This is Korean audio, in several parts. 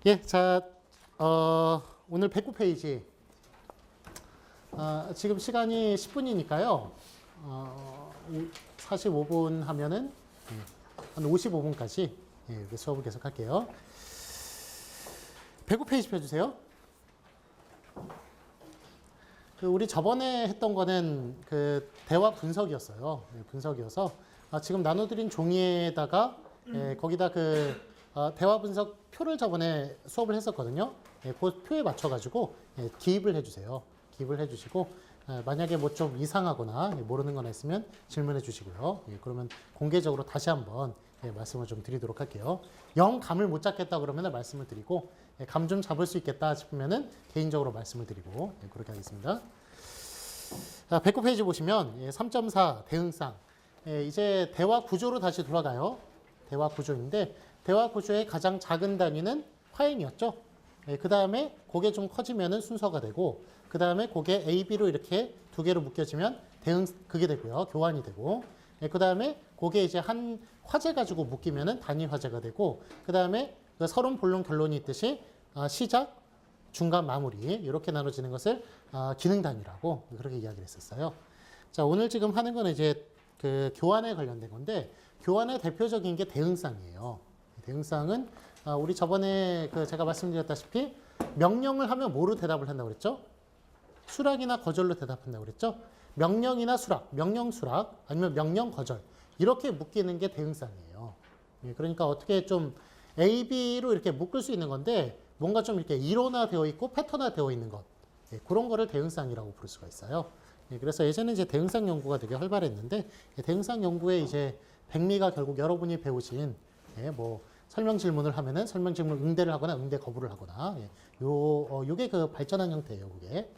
예, 자, 오늘 109페이지. 지금 시간이 10분이니까요. 45분 하면은 한 55분까지 이렇게 수업을 계속 할게요. 109페이지 펴주세요. 우리 저번에 했던 거는 그 대화 분석이었어요. 분석이어서 지금 나눠드린 종이에다가 거기다 그 대화 분석 표를 저번에 수업을 했었거든요. 그 표에 맞춰가지고 기입을 해주세요. 기입을 해주시고 만약에 뭐 좀 이상하거나 모르는 거나 있으면 질문해 주시고요. 그러면 공개적으로 다시 한번 말씀을 좀 드리도록 할게요. 영 감을 못 잡겠다 그러면 말씀을 드리고 감 좀 잡을 수 있겠다 싶으면은 개인적으로 말씀을 드리고 그렇게 하겠습니다. 109페이지 보시면 3.4 대응상 이제 대화 구조로 다시 돌아가요. 대화 구조인데 대화 구조의 가장 작은 단위는 화행이었죠. 그 다음에 그게 좀 커지면은 순서가 되고 그 다음에 그게 A, B로 이렇게 두 개로 묶여지면 대응 그게 되고요. 교환이 되고 그 다음에 그게 이제 한 화제 가지고 묶이면은 단위 화제가 되고 그 다음에 그 서론, 본론, 결론이 있듯이 시작, 중간, 마무리 이렇게 나눠지는 것을 기능 단위라고 그렇게 이야기를 했었어요. 자, 오늘 지금 하는 거는 이제 그 교환에 관련된 건데 교환의 대표적인 게 대응상이에요. 대응상은 우리 저번에 그 제가 말씀드렸다시피 명령을 하면 뭐로 대답을 한다고 그랬죠? 수락이나 거절로 대답한다고 그랬죠? 명령이나 수락, 명령 수락 아니면 명령 거절 이렇게 묶이는 게 대응상이에요. 그러니까 어떻게 좀 A, B로 이렇게 묶을 수 있는 건데 뭔가 좀 이렇게 이론화되어 있고 패턴화되어 있는 것 그런 거를 대응상이라고 부를 수가 있어요. 그래서 예전에 이제 대응상 연구가 되게 활발했는데 대응상 연구에 이제 백미가 결국 여러분이 배우신 뭐 설명 질문을 하면은 설명 질문 응대를 하거나 응대 거부를 하거나 요게 그 발전한 형태예요, 그게.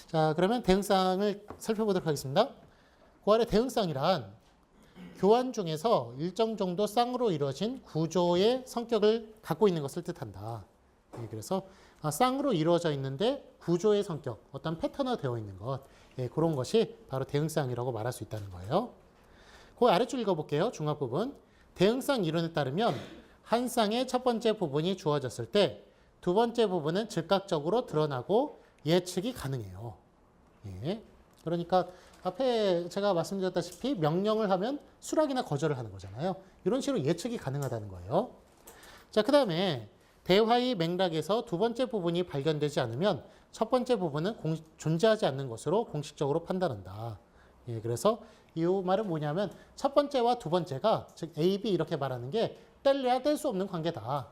자, 그러면 대응상을 살펴보도록 하겠습니다. 그 아래 대응상이란 교환 중에서 일정 정도 쌍으로 이루어진 구조의 성격을 갖고 있는 것을 뜻한다. 그래서 쌍으로 이루어져 있는데 구조의 성격, 어떤 패턴화되어 있는 것, 그런 것이 바로 대응상이라고 말할 수 있다는 거예요. 그 아래줄 읽어볼게요. 중앙 부분. 대응상 이론에 따르면 한 쌍의 첫 번째 부분이 주어졌을 때 두 번째 부분은 즉각적으로 드러나고 예측이 가능해요. 그러니까 앞에 제가 말씀드렸다시피 명령을 하면 수락이나 거절을 하는 거잖아요. 이런 식으로 예측이 가능하다는 거예요. 자, 그 다음에 대화의 맥락에서 두 번째 부분이 발견되지 않으면 첫 번째 부분은 존재하지 않는 것으로 공식적으로 판단한다. 그래서 이 말은 뭐냐면 첫 번째와 두 번째가 즉 A, B 이렇게 말하는 게 뗄래야 뗄 수 없는 관계다.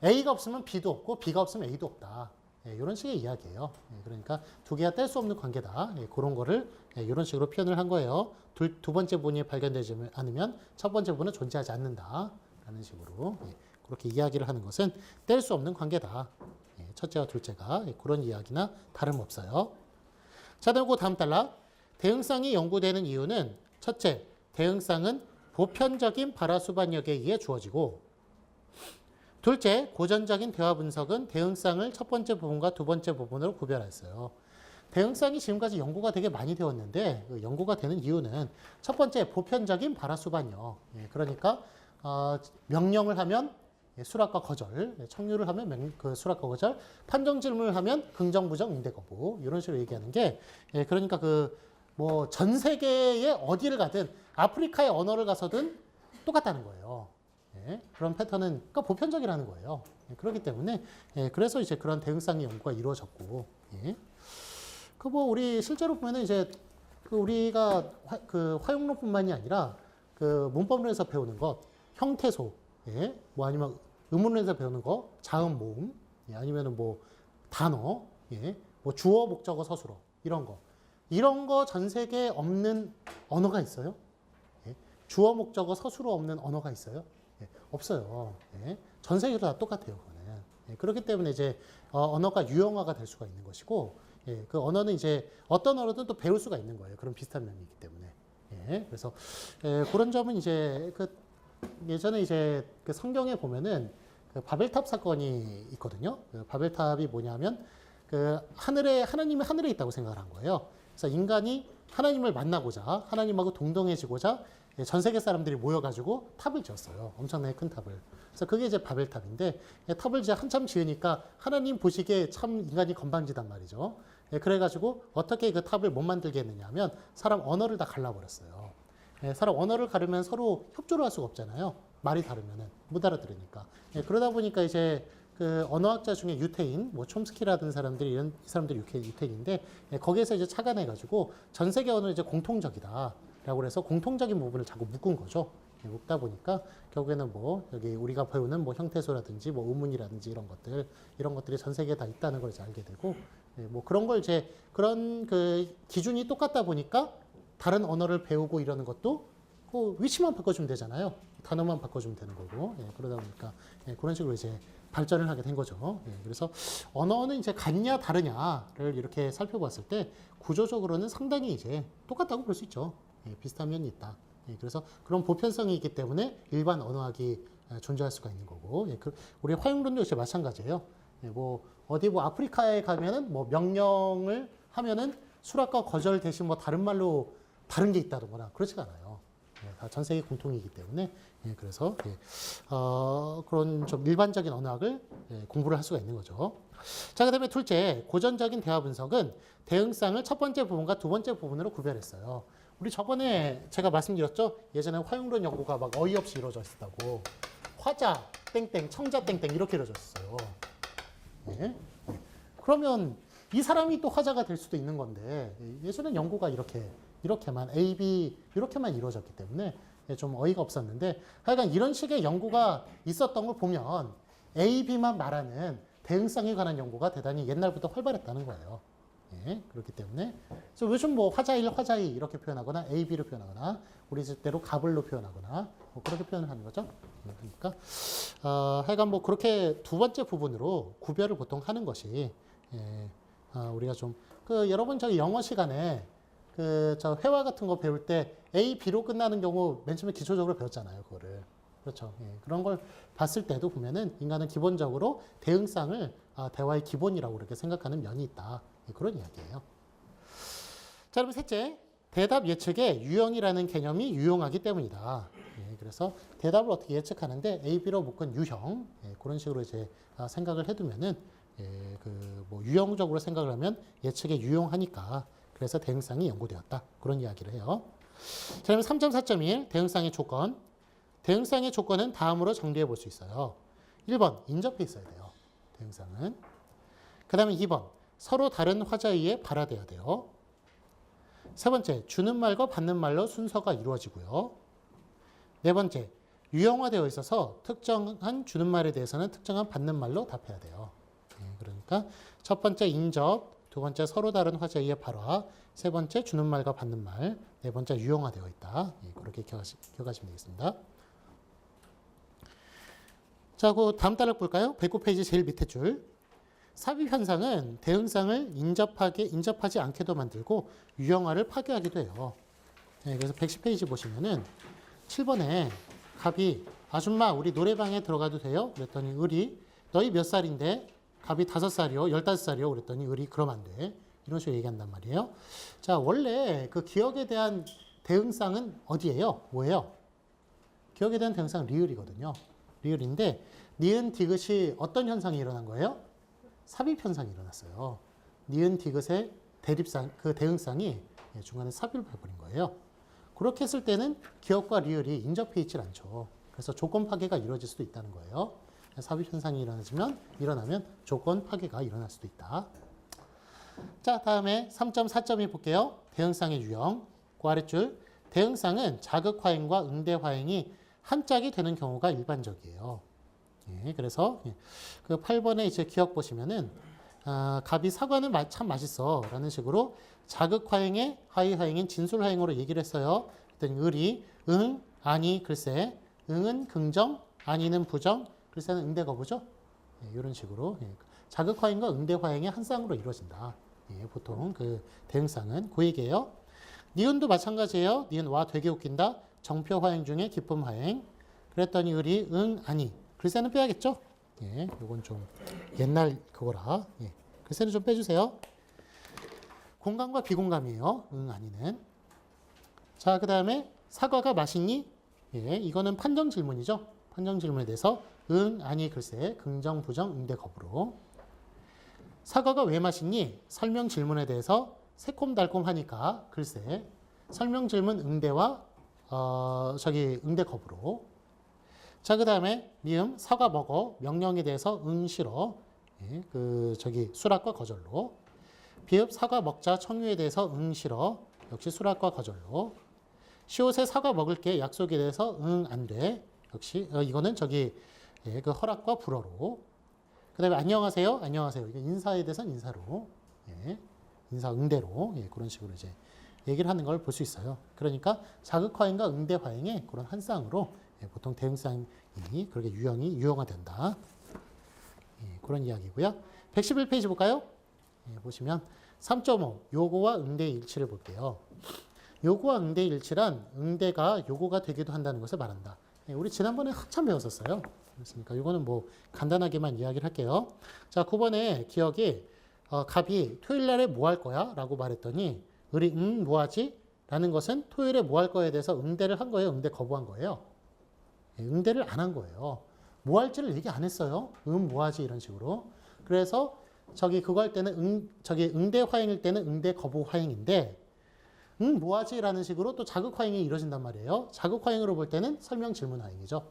A가 없으면 B도 없고 B가 없으면 A도 없다. 이런 식의 이야기예요. 그러니까 두 개가 뗄 수 없는 관계다. 그런 거를 이런 식으로 표현을 한 거예요. 두 번째 부분이 발견되지 않으면 첫 번째 부분은 존재하지 않는다. 라는 식으로 그렇게 이야기를 하는 것은 뗄 수 없는 관계다. 첫째와 둘째가 그런 이야기나 다름없어요. 자, 그리고 다음 단락. 대응상이 연구되는 이유는 첫째, 대응상은 보편적인 발화수반력에 의해 주어지고 둘째, 고전적인 대화 분석은 대응상을 첫 번째 부분과 두 번째 부분으로 구별했어요. 대응상이 지금까지 연구가 되게 많이 되었는데 연구가 되는 이유는 첫 번째, 보편적인 발화수반력. 그러니까 명령을 하면 수락과 거절, 청유를 하면 그 수락과 거절, 판정 질문을 하면 긍정, 부정, 응대, 거부 이런 식으로 얘기하는 게 그러니까 그 뭐 전 세계의 어디를 가든 아프리카의 언어를 가서든 똑같다는 거예요. 그런 패턴은 그러니까 보편적이라는 거예요. 그렇기 때문에 그래서 이제 그런 대응상의 연구가 이루어졌고 그 뭐 우리 실제로 보면은 이제 그 우리가 그 화용론뿐만이 아니라 그 문법론에서 배우는 것 형태소 뭐 아니면 의문론에서 배우는 거 자음 모음 아니면은 뭐 단어 뭐 주어 목적어 서술어 이런 거 전 세계에 없는 언어가 있어요? 주어 목적어 서술어 없는 언어가 있어요? 없어요. 전 세계로 다 똑같아요. 그거는. 그렇기 때문에 이제 언어가 유형화가 될 수가 있는 것이고 그 언어는 이제 어떤 언어든 또 배울 수가 있는 거예요. 그런 비슷한 면이 있기 때문에. 그래서 그런 점은 이제 그 예전에 이제 그 성경에 보면은 그 바벨탑 사건이 있거든요. 그 바벨탑이 뭐냐면 그 하나님이 하늘에 있다고 생각을 한 거예요. 그래서 인간이 하나님을 만나고자 하나님하고 동등해지고자 전 세계 사람들이 모여가지고 탑을 지었어요. 엄청나게 큰 탑을. 그래서 그게 이제 바벨탑인데 탑을 이제 한참 지으니까 하나님 보시기에 참 인간이 건방지단 말이죠. 그래가지고 어떻게 그 탑을 못 만들게 했느냐 하면 사람 언어를 다 갈라버렸어요. 사람 언어를 가르면 서로 협조를 할 수가 없잖아요. 말이 다르면은 못 알아들으니까. 그러다 보니까 이제 그 언어학자 중에 유태인, 뭐 촘스키라든 사람들이 이 사람들이 유태인인데 거기에서 이제 착안해가지고 전 세계 언어는 이제 공통적이다라고 그래서 공통적인 부분을 자꾸 묶은 거죠. 묶다 보니까 결국에는 뭐 여기 우리가 배우는 뭐 형태소라든지 뭐 의문이라든지 이런 것들이 전 세계에 다 있다는 걸 이제 알게 되고 뭐 그런 걸 이제 그런 그 기준이 똑같다 보니까 다른 언어를 배우고 이러는 것도 그 위치만 바꿔주면 되잖아요. 단어만 바꿔주면 되는 거고 그러다 보니까 그런 식으로 이제 발전을 하게 된 거죠. 그래서 언어는 이제 같냐 다르냐를 이렇게 살펴봤을 때 구조적으로는 상당히 이제 똑같다고 볼 수 있죠. 비슷한 면이 있다. 그래서 그런 보편성이 있기 때문에 일반 언어학이 존재할 수가 있는 거고 우리 화용론도 역시 마찬가지예요. 뭐 어디 뭐 아프리카에 가면은 뭐 명령을 하면은 수락과 거절 대신 뭐 다른 말로 다른 게 있다거나 그렇지가 않아요. 다 전 세계 공통이기 때문에 그래서 그런 좀 일반적인 언어학을 공부를 할 수가 있는 거죠. 자, 그다음에 둘째, 고전적인 대화 분석은 대응상을 첫 번째 부분과 두 번째 부분으로 구별했어요. 우리 저번에 제가 말씀드렸죠. 예전에 화용론 연구가 막 어이없이 이루어져 있었다고. 화자 땡땡, 청자 땡땡 이렇게 이루어져 있어요. 그러면 이 사람이 또 화자가 될 수도 있는 건데 예전엔 연구가 이렇게만 A, B 이렇게만 이루어졌기 때문에 좀 어이가 없었는데 하여간 이런 식의 연구가 있었던 걸 보면 A, B만 말하는 대응성에 관한 연구가 대단히 옛날부터 활발했다는 거예요. 그렇기 때문에 그래서 요즘 뭐 화자일, 화자이 이렇게 표현하거나 A, B로 표현하거나 우리 때로 가불로 표현하거나 뭐 그렇게 표현을 하는 거죠. 그러니까 하여간 뭐 그렇게 두 번째 부분으로 구별을 보통 하는 것이 우리가 좀 그 여러분 저기 영어 시간에 그 저 회화 같은 거 배울 때 A, B로 끝나는 경우 맨 처음에 기초적으로 배웠잖아요, 그거를. 그렇죠. 그런 걸 봤을 때도 보면은 인간은 기본적으로 대응상을 대화의 기본이라고 그렇게 생각하는 면이 있다. 그런 이야기예요. 자, 그럼 셋째, 대답 예측에 유형이라는 개념이 유용하기 때문이다. 그래서 대답을 어떻게 예측하는데 A, B로 묶은 유형 그런 식으로 이제 생각을 해두면은 그 뭐 유형적으로 생각을 하면 예측에 유용하니까 그래서 대응상이 연구되었다. 그런 이야기를 해요. 자, 그럼 3.4.1 대응상의 조건. 대응상의 조건은 다음으로 정리해 볼 수 있어요. 1번 인접해 있어야 돼요. 대응상은. 그 다음에 2번 서로 다른 화자의에 발화되어야 돼요. 세 번째 주는 말과 받는 말로 순서가 이루어지고요. 네 번째 유형화되어 있어서 특정한 주는 말에 대해서는 특정한 받는 말로 답해야 돼요. 그러니까 첫 번째 인접, 두 번째 서로 다른 화자의에 발화, 세 번째 주는 말과 받는 말, 네 번째 유형화되어 있다. 그렇게 기억하시면 되겠습니다. 자, 그 다음 단락 볼까요? 109페이지 제일 밑에 줄. 삽입 현상은 대응상을 인접하지 않게도 만들고 유형화를 파괴하기도 해요. 그래서 110페이지 보시면은 7번에 갑이 아줌마 우리 노래방에 들어가도 돼요? 그랬더니 을이 너희 몇 살인데? 갑이 5살이요, 15살이요. 그랬더니 을이 그럼 안 돼. 이런 식으로 얘기한단 말이에요. 자, 원래 그 기억에 대한 대응상은 어디예요? 뭐예요? 기억에 대한 대응상은 리을이거든요. 리을인데 니은 디귿이 어떤 현상이 일어난 거예요? 삽입 현상이 일어났어요. 니은 디귿의 대립상, 그 대응상이 중간에 삽입을 해버린 거예요. 그렇게 했을 때는 기억과 리을이 인접해 있질 않죠. 그래서 조건 파괴가 이루어질 수도 있다는 거예요. 삽입 현상이 일어나면 조건 파괴가 일어날 수도 있다. 자, 다음에 3.4.2 볼게요. 대응상의 유형. 그 아랫줄. 대응상은 자극화행과 응대화행이 한 짝이 되는 경우가 일반적이에요. 그래서 그 8번에 이제 기억 보시면은 갑이 사과는 참 맛있어 라는 식으로 자극화행의 하이하행인 진술화행으로 얘기를 했어요. 그랬더니 을이 응, 아니, 글쎄 응은 긍정, 아니는 부정, 글쎄는 응대거부죠. 이런 식으로 자극화행과 응대화행이 한 쌍으로 이루어진다. 보통 그 대응상은 그 얘기예요. 니은도 마찬가지예요. 니은 와 되게 웃긴다. 정표화행 중에 기쁨화행. 그랬더니 을이 응, 아니. 글쎄는 빼야겠죠? 이건 좀 옛날 그거라. 글쎄는 좀 빼주세요. 공감과 비공감이에요. 응, 아니는. 자, 그 다음에 사과가 맛있니? 이거는 판정 질문이죠. 판정 질문에 대해서 응, 아니, 글쎄, 긍정, 부정, 응대, 거부로. 사과가 왜 맛있니? 설명 질문에 대해서 새콤달콤하니까, 글쎄, 설명 질문 응대와 응대, 거부로. 자, 그 다음에 미음, 사과 먹어, 명령에 대해서 응, 싫어. 예, 수락과 거절로. 비읍, 사과 먹자, 청유에 대해서 응, 싫어. 역시 수락과 거절로. 시옷에 사과 먹을게, 약속에 대해서 응, 안 돼. 역시 이거는 그 허락과 불어로. 그 다음에 안녕하세요, 안녕하세요. 이거 인사에 대해서는 인사로. 예, 인사 응대로. 예, 그런 식으로 이제 얘기를 하는 걸 볼 수 있어요. 그러니까 자극화행과 응대화행의 그런 한 쌍으로 보통 대응쌍이 그렇게 유형화된다. 예, 그런 이야기고요. 111페이지 볼까요? 예, 보시면 3.5 요구와 응대의 일치를 볼게요. 요구와 응대의 일치란 응대가 요구가 되기도 한다는 것을 말한다. 예, 우리 지난번에 한참 배웠었어요. 그렇습니까? 이거는 뭐 간단하게만 이야기를 할게요. 자, 9번에 기억이 갑이 토요일 날에 뭐 할 거야? 라고 말했더니 을이 뭐 하지? 라는 것은 토요일에 뭐 할 거에 대해서 응대를 한 거예요? 응대 거부한 거예요? 예, 응대를 안 한 거예요. 뭐 할지를 얘기 안 했어요. 뭐 하지? 이런 식으로. 그래서 그거 할 때는 응대 화행일 때는 응대 거부 화행인데 뭐 하지? 라는 식으로 또 자극 화행이 이루어진단 말이에요. 자극 화행으로 볼 때는 설명 질문 화행이죠.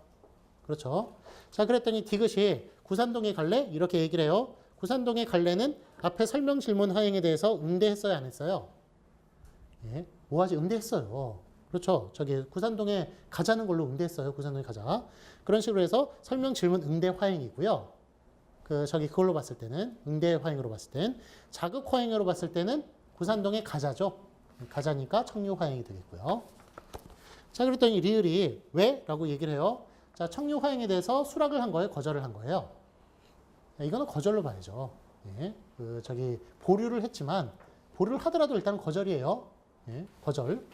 그렇죠. 자, 그랬더니 디귿이 구산동에 갈래? 이렇게 얘기를 해요. 구산동에 갈래는 앞에 설명 질문 화행에 대해서 응대했어요, 안 했어요? 예, 뭐 하지? 응대했어요. 그렇죠. 구산동에 가자는 걸로 응대했어요. 구산동에 가자. 그런 식으로 해서 설명 질문 응대 화행이고요. 그걸로 봤을 때는 응대 화행으로 봤을 땐 자극 화행으로 봤을 때는 구산동에 가자죠. 가자니까 청유 화행이 되겠고요. 자, 그랬더니 리을이 왜? 라고 얘기를 해요. 자, 청유 화행에 대해서 수락을 한 거예요? 거절을 한 거예요? 이거는 거절로 봐야죠. 예, 보류를 했지만 보류를 하더라도 일단은 거절이에요. 예, 거절.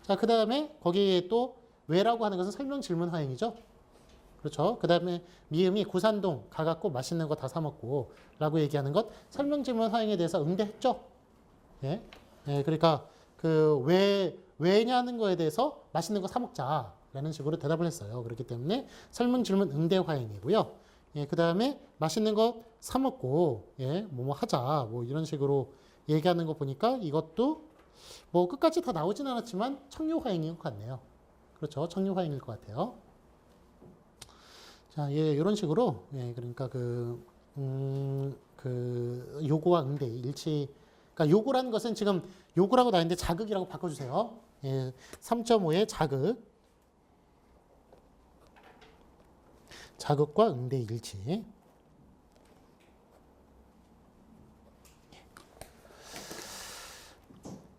자, 그 다음에 거기에 또 왜라고 하는 것은 설명 질문 화행이죠. 그렇죠. 그 다음에 미음이 구산동 가갖고 맛있는 거 다 사 먹고 라고 얘기하는 것 설명 질문 화행에 대해서 응대했죠. 예, 예, 그러니까 왜냐는 거에 대해서 맛있는 거 사 먹자라는 식으로 대답을 했어요. 그렇기 때문에 설명 질문 응대 화행이고요. 예, 그 다음에 맛있는 거 사 먹고 예, 뭐 하자 뭐 이런 식으로 얘기하는 거 보니까 이것도 뭐 끝까지 다 나오진 않았지만 청유 화행인 것 같네요. 그렇죠. 청유 화행일 것 같아요. 자, 예, 이런 식으로 예, 그러니까 요구와 응대 일치. 그러니까 요구라는 것은 지금 요구라고 나왔는데 자극이라고 바꿔주세요. 예, 3.5의 자극과 응대 일치.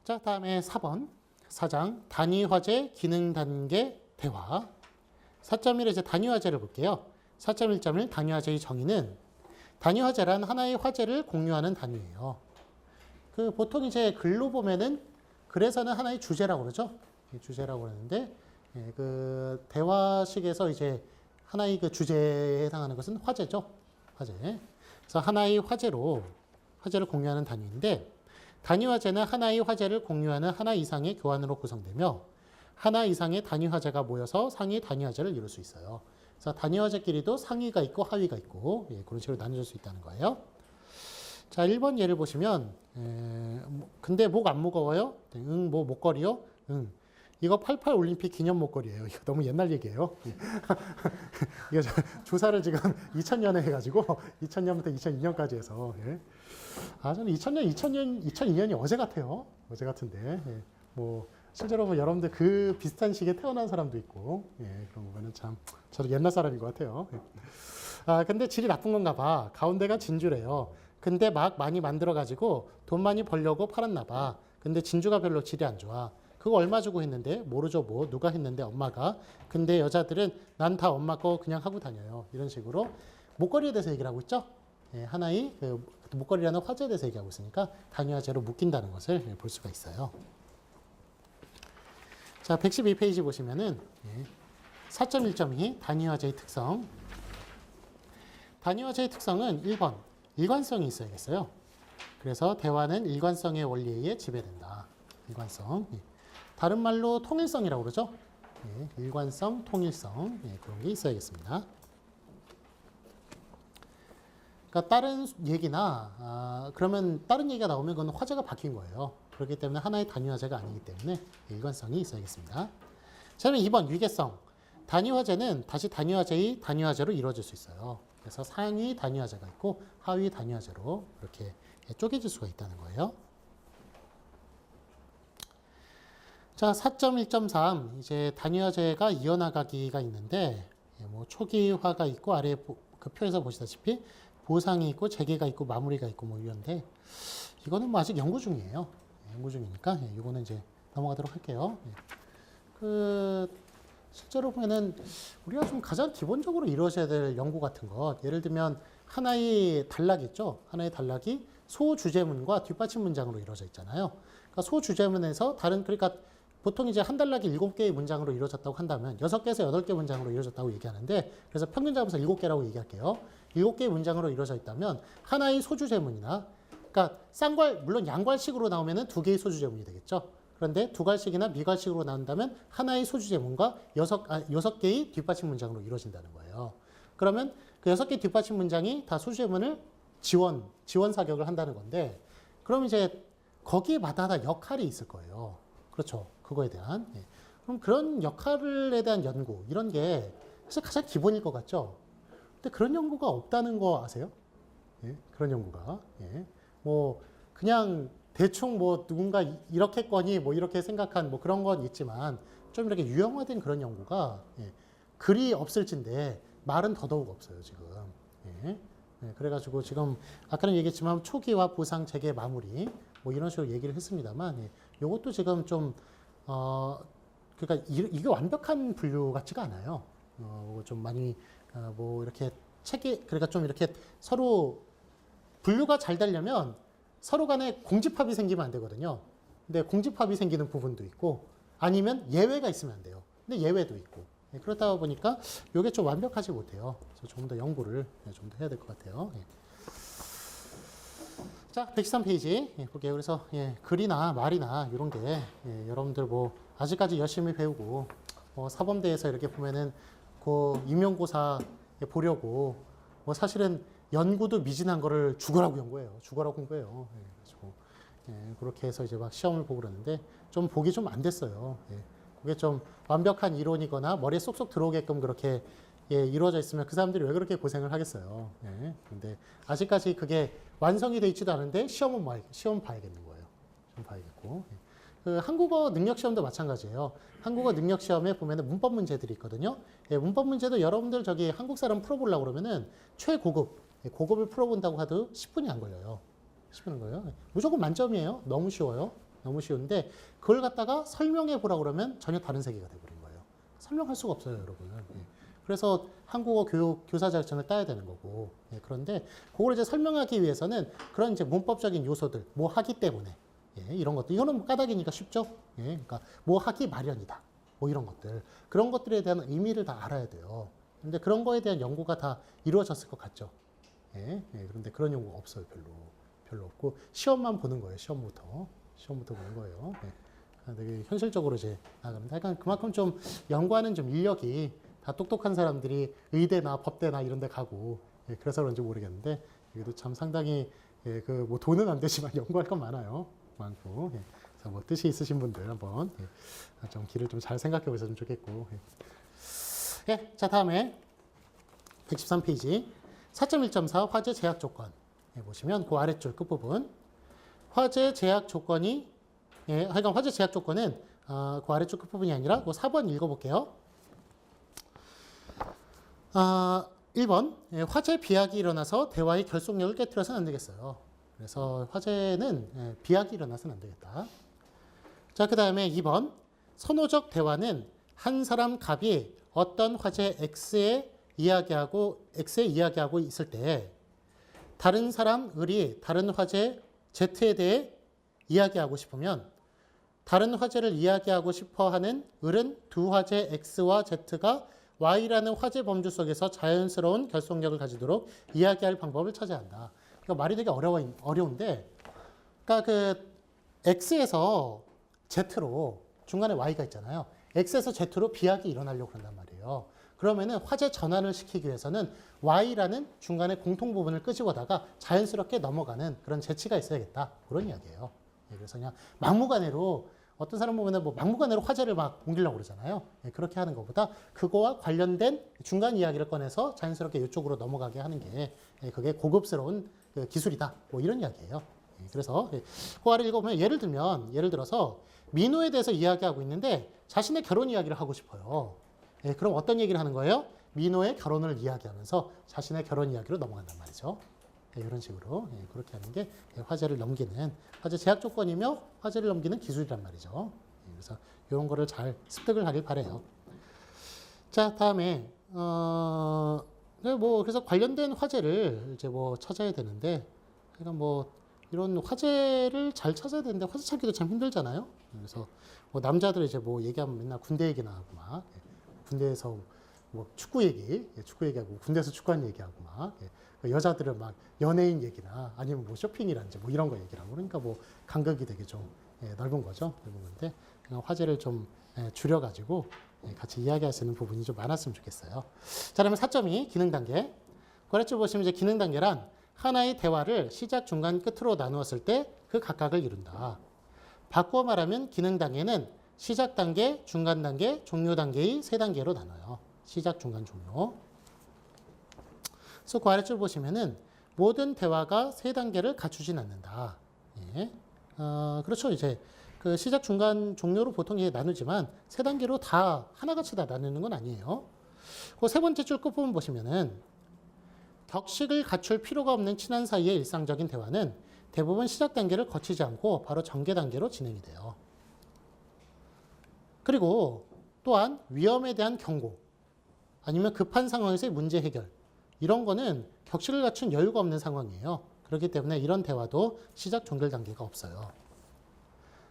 자, 다음에 4번 4장 단위 화제 기능 단계 대화. 4.1에 이제 단위 화제를 볼게요. 4.1.1 단위 화제의 정의는 단위 화제란 하나의 화제를 공유하는 단위예요. 보통 이제 글로 보면은 그래서는 하나의 주제라고 그러죠. 주제라고 그러는데 대화식에서 이제 하나의 주제에 해당하는 것은 화제죠. 화제. 그래서 하나의 화제를 공유하는 단위인데 단위 화제는 하나의 화제를 공유하는 하나 이상의 교환으로 구성되며 하나 이상의 단위 화제가 모여서 상위 단위 화제를 이룰 수 있어요. 그래서 단위 화제끼리도 상위가 있고 하위가 있고 예, 그런 식으로 나눠질 수 있다는 거예요. 자, 1번 예를 보시면 근데 목 안 무거워요? 응, 뭐 목걸이요? 응. 이거 88 올림픽 기념 목걸이에요. 이거 너무 옛날 얘기예요. 이거 조사를 지금 2000년에 해가지고 2000년부터 2002년까지 해서 예. 저는 2002년이 어제 같아요. 어제 같은데 뭐 실제로 뭐 여러분들 비슷한 시기에 태어난 사람도 있고 그런 거 보면 참 저도 옛날 사람인 것 같아요. 근데 질이 나쁜 건가 봐. 가운데가 진주래요. 근데 막 많이 만들어가지고 돈 많이 벌려고 팔았나 봐. 근데 진주가 별로 질이 안 좋아. 그거 얼마 주고 했는데? 모르죠 뭐. 누가 했는데? 엄마가. 근데 여자들은 난 다 엄마 거 그냥 하고 다녀요. 이런 식으로 목걸이에 대해서 얘기를 하고 있죠. 하나의 목걸이라는 화제에 대해서 얘기하고 있으니까 단위 화제로 묶인다는 것을 볼 수가 있어요. 자, 112페이지 보시면은 4.1.2 단위 화제의 특성. 단위 화제의 특성은 1번 일관성이 있어야겠어요. 그래서 대화는 일관성의 원리에 의해 지배된다. 일관성. 다른 말로 통일성이라고 그러죠. 일관성, 통일성 그런 게 있어야겠습니다. 그러니까 다른 얘기나 그러면 다른 얘기가 나오면 그건 화제가 바뀐 거예요. 그렇기 때문에 하나의 단위 화제가 아니기 때문에 일관성이 있어야겠습니다. 자, 그럼 2번 위계성. 단위 화제는 다시 단위 화제의 단위 화제로 이루어질 수 있어요. 그래서 상위 단위 화제가 있고 하위 단위 화제로 이렇게 쪼개질 수가 있다는 거예요. 자, 4.1.3 이제 단위 화제가 이어나가기가 있는데 뭐 초기화가 있고 아래 그 표에서 보시다시피 보상이 있고 재개가 있고 마무리가 있고 뭐 이런데 이거는 뭐 아직 연구 중이에요. 연구 중이니까 이거는 이제 넘어가도록 할게요. 그 실제로 보면은 우리가 좀 가장 기본적으로 이루어져야 될 연구 같은 것, 예를 들면 하나의 단락이 있죠. 하나의 단락이 소주제문과 뒷받침 문장으로 이루어져 있잖아요. 그러니까 소주제문에서 그러니까 보통 이제 한 단락이 7개의 문장으로 이루어졌다고 한다면 6개에서 8개 문장으로 이루어졌다고 얘기하는데, 그래서 평균 잡아서 7개라고 얘기할게요. 7개의 문장으로 이루어져 있다면 하나의 소주제문이나, 그러니까 쌍괄, 물론 양괄식으로 나오면은 2개의 소주제문이 되겠죠. 그런데 두괄식이나 미괄식으로 나온다면 하나의 소주제문과 6개의 뒷받침 문장으로 이루어진다는 거예요. 그러면 그 6개 뒷받침 문장이 다 소주제문을 지원 사격을 한다는 건데, 그럼 이제 거기에마다 다 역할이 있을 거예요. 그렇죠. 그거에 대한. 그럼 그런 역할에 대한 연구, 이런 게 사실 가장 기본일 것 같죠. 근데 그런 연구가 없다는 거 아세요? 그런 연구가. 뭐 그냥 대충 뭐 누군가 이렇게거니 뭐 이렇게 생각한 뭐 그런 건 있지만 좀 이렇게 유형화된 그런 연구가 글이 없을진데 말은 더더욱 없어요 지금. 그래가지고 지금 아까는 얘기했지만 초기화, 보상, 재개, 마무리 뭐 이런 식으로 얘기를 했습니다만 이것도 지금 좀 그러니까 이게 완벽한 분류 같지가 않아요. 좀 많이 뭐 이렇게 그러니까 좀 이렇게 서로 분류가 잘 되려면 서로 간에 공집합이 생기면 안 되거든요. 근데 공집합이 생기는 부분도 있고 아니면 예외가 있으면 안 돼요. 근데 예외도 있고. 그렇다 보니까 이게 좀 완벽하지 못해요. 그래서 조금 더 연구를 좀 더 해야 될 것 같아요. 자, 113페이지 볼게요. 그래서 글이나 말이나 이런 게 여러분들 뭐 아직까지 열심히 배우고 사범대에서 이렇게 보면은 그 임용고사 보려고 뭐 사실은 연구도 미진한 거를 죽어라고 연구해요. 죽어라고 공부해요. 그래가지고 그렇게 해서 이제 막 시험을 보고 그러는데 좀 보기 좀 안 됐어요. 그게 좀 완벽한 이론이거나 머리에 쏙쏙 들어오게끔 그렇게 이루어져 있으면 그 사람들이 왜 그렇게 고생을 하겠어요. 그런데 아직까지 그게 완성이 돼 있지도 않은데 시험 봐야겠는 거예요. 시험 봐야겠고. 그 한국어 능력 시험도 마찬가지예요. 한국어 능력 시험에 보면은 문법 문제들이 있거든요. 문법 문제도 여러분들 저기 한국 사람 풀어보려고 그러면은 고급을 풀어본다고 해도 10분이 안 걸려요. 10분은 걸려요. 무조건 만점이에요. 너무 쉬워요. 너무 쉬운데 그걸 갖다가 설명해 보라고 그러면 전혀 다른 세계가 돼버린 거예요. 설명할 수가 없어요, 여러분. 그래서 한국어 교사 자격증을 따야 되는 거고. 그런데 그걸 이제 설명하기 위해서는 그런 이제 문법적인 요소들, 뭐 하기 때문에 이런 것들, 이거는 까닭이니까 쉽죠. 그러니까 뭐 하기 마련이다. 뭐 이런 것들, 그런 것들에 대한 의미를 다 알아야 돼요. 근데 그런 거에 대한 연구가 다 이루어졌을 것 같죠. 그런데 그런 연구가 없어요, 별로 없고 시험만 보는 거예요. 시험부터 보는 거예요. 되게 현실적으로 이제 나갑니다. 그러니까 그만큼 좀 연구하는 좀 인력이 다 똑똑한 사람들이 의대나 법대나 이런 데 가고 그래서 그런지 모르겠는데 여기도 참 상당히 그 뭐 돈은 안 되지만 연구할 건 많고 그래서 뭐 뜻이 있으신 분들 한번 좀 길을 좀 잘 생각해 보셨으면 좋겠고. 자, 다음에 113페이지 4.1.4 화재 제약 조건 보시면 그 아래줄 끝부분 화재 제약 조건이 하여간 화재 제약 조건은 그 아래쪽 끝부분이 아니라 그 4번 읽어볼게요. 1번 화재 비약이 일어나서 대화의 결속력을 깨뜨려서는 안 되겠어요. 그래서 화재는 비약이 일어나서는 안 되겠다. 자, 그 다음에 2번 선호적 대화는 한 사람 갑이 어떤 화재 X에 이야기하고 있을 때 다른 사람 을이 다른 화재 Z에 대해 이야기하고 싶으면 다른 화재를 이야기하고 싶어하는 을은 두 화재 X와 Z가 Y라는 화재 범주 속에서 자연스러운 결속력을 가지도록 이야기할 방법을 찾아야 한다. 그러니까 말이 되게 어려운데, 그러니까 그 X에서 Z로 중간에 Y가 있잖아요. X에서 Z로 비약이 일어나려고 그런단 말이에요. 그러면은 화제 전환을 시키기 위해서는 Y라는 중간에 공통 부분을 끄집어다가 자연스럽게 넘어가는 그런 재치가 있어야겠다. 그런 이야기예요. 그래서 그냥 막무가내로 어떤 사람 보면 뭐 막무가내로 화제를 막 옮기려고 그러잖아요. 그렇게 하는 것보다 그거와 관련된 중간 이야기를 꺼내서 자연스럽게 이쪽으로 넘어가게 하는 게 그게 고급스러운 그 기술이다. 뭐 이런 이야기예요. 그래서 호화를 읽어보면 예를 들어서 민호에 대해서 이야기하고 있는데 자신의 결혼 이야기를 하고 싶어요. 그럼 어떤 얘기를 하는 거예요? 민호의 결혼을 이야기하면서 자신의 결혼 이야기로 넘어간단 말이죠. 이런 식으로 그렇게 하는 게 화제를 넘기는 화제 제약 조건이며 화제를 넘기는 기술이란 말이죠. 그래서 이런 거를 잘 습득을 하길 바래요. 자, 다음에 그래서 관련된 화제를 이제 뭐 찾아야 되는데, 그러니까 뭐 이런 화제를 잘 찾아야 되는데 화제 찾기도 참 힘들잖아요. 그래서 뭐 남자들 이제 뭐 얘기하면 맨날 군대 얘기나 하고 막 군대에서 뭐 축구 얘기하고 군대에서 축구하는 얘기하고 막 여자들은 막 연예인 얘기나 아니면 뭐 쇼핑이라든지 뭐 이런 거 얘기를 하고 그러니까 뭐 간격이 되게 좀 넓은 거죠. 넓은 건데 그냥 화제를 좀 줄여가지고 같이 이야기할 수 있는 부분이 좀 많았으면 좋겠어요. 자, 그러면 4.2 기능 단계. 그랬죠 보시면 이제 기능 단계란 하나의 대화를 시작, 중간, 끝으로 나누었을 때 그 각각을 이룬다. 바꾸어 말하면 기능 단계는 시작 단계, 중간 단계, 종료 단계의 3단계로 나눠요. 시작, 중간, 종료. 그래서 그 아래줄 보시면은 모든 대화가 3단계를 갖추진 않는다. 예. 그렇죠. 이제 그 시작, 중간, 종료로 보통 이제 나누지만 3단계로 다 하나같이 다 나누는 건 아니에요. 그 3번째 줄 끝부분 보시면은 격식을 갖출 필요가 없는 친한 사이의 일상적인 대화는 대부분 시작 단계를 거치지 않고 바로 전개 단계로 진행이 돼요. 그리고 또한 위험에 대한 경고 아니면 급한 상황에서의 문제 해결 이런 거는 격식을 갖춘 여유가 없는 상황이에요. 그렇기 때문에 이런 대화도 시작 종결 단계가 없어요.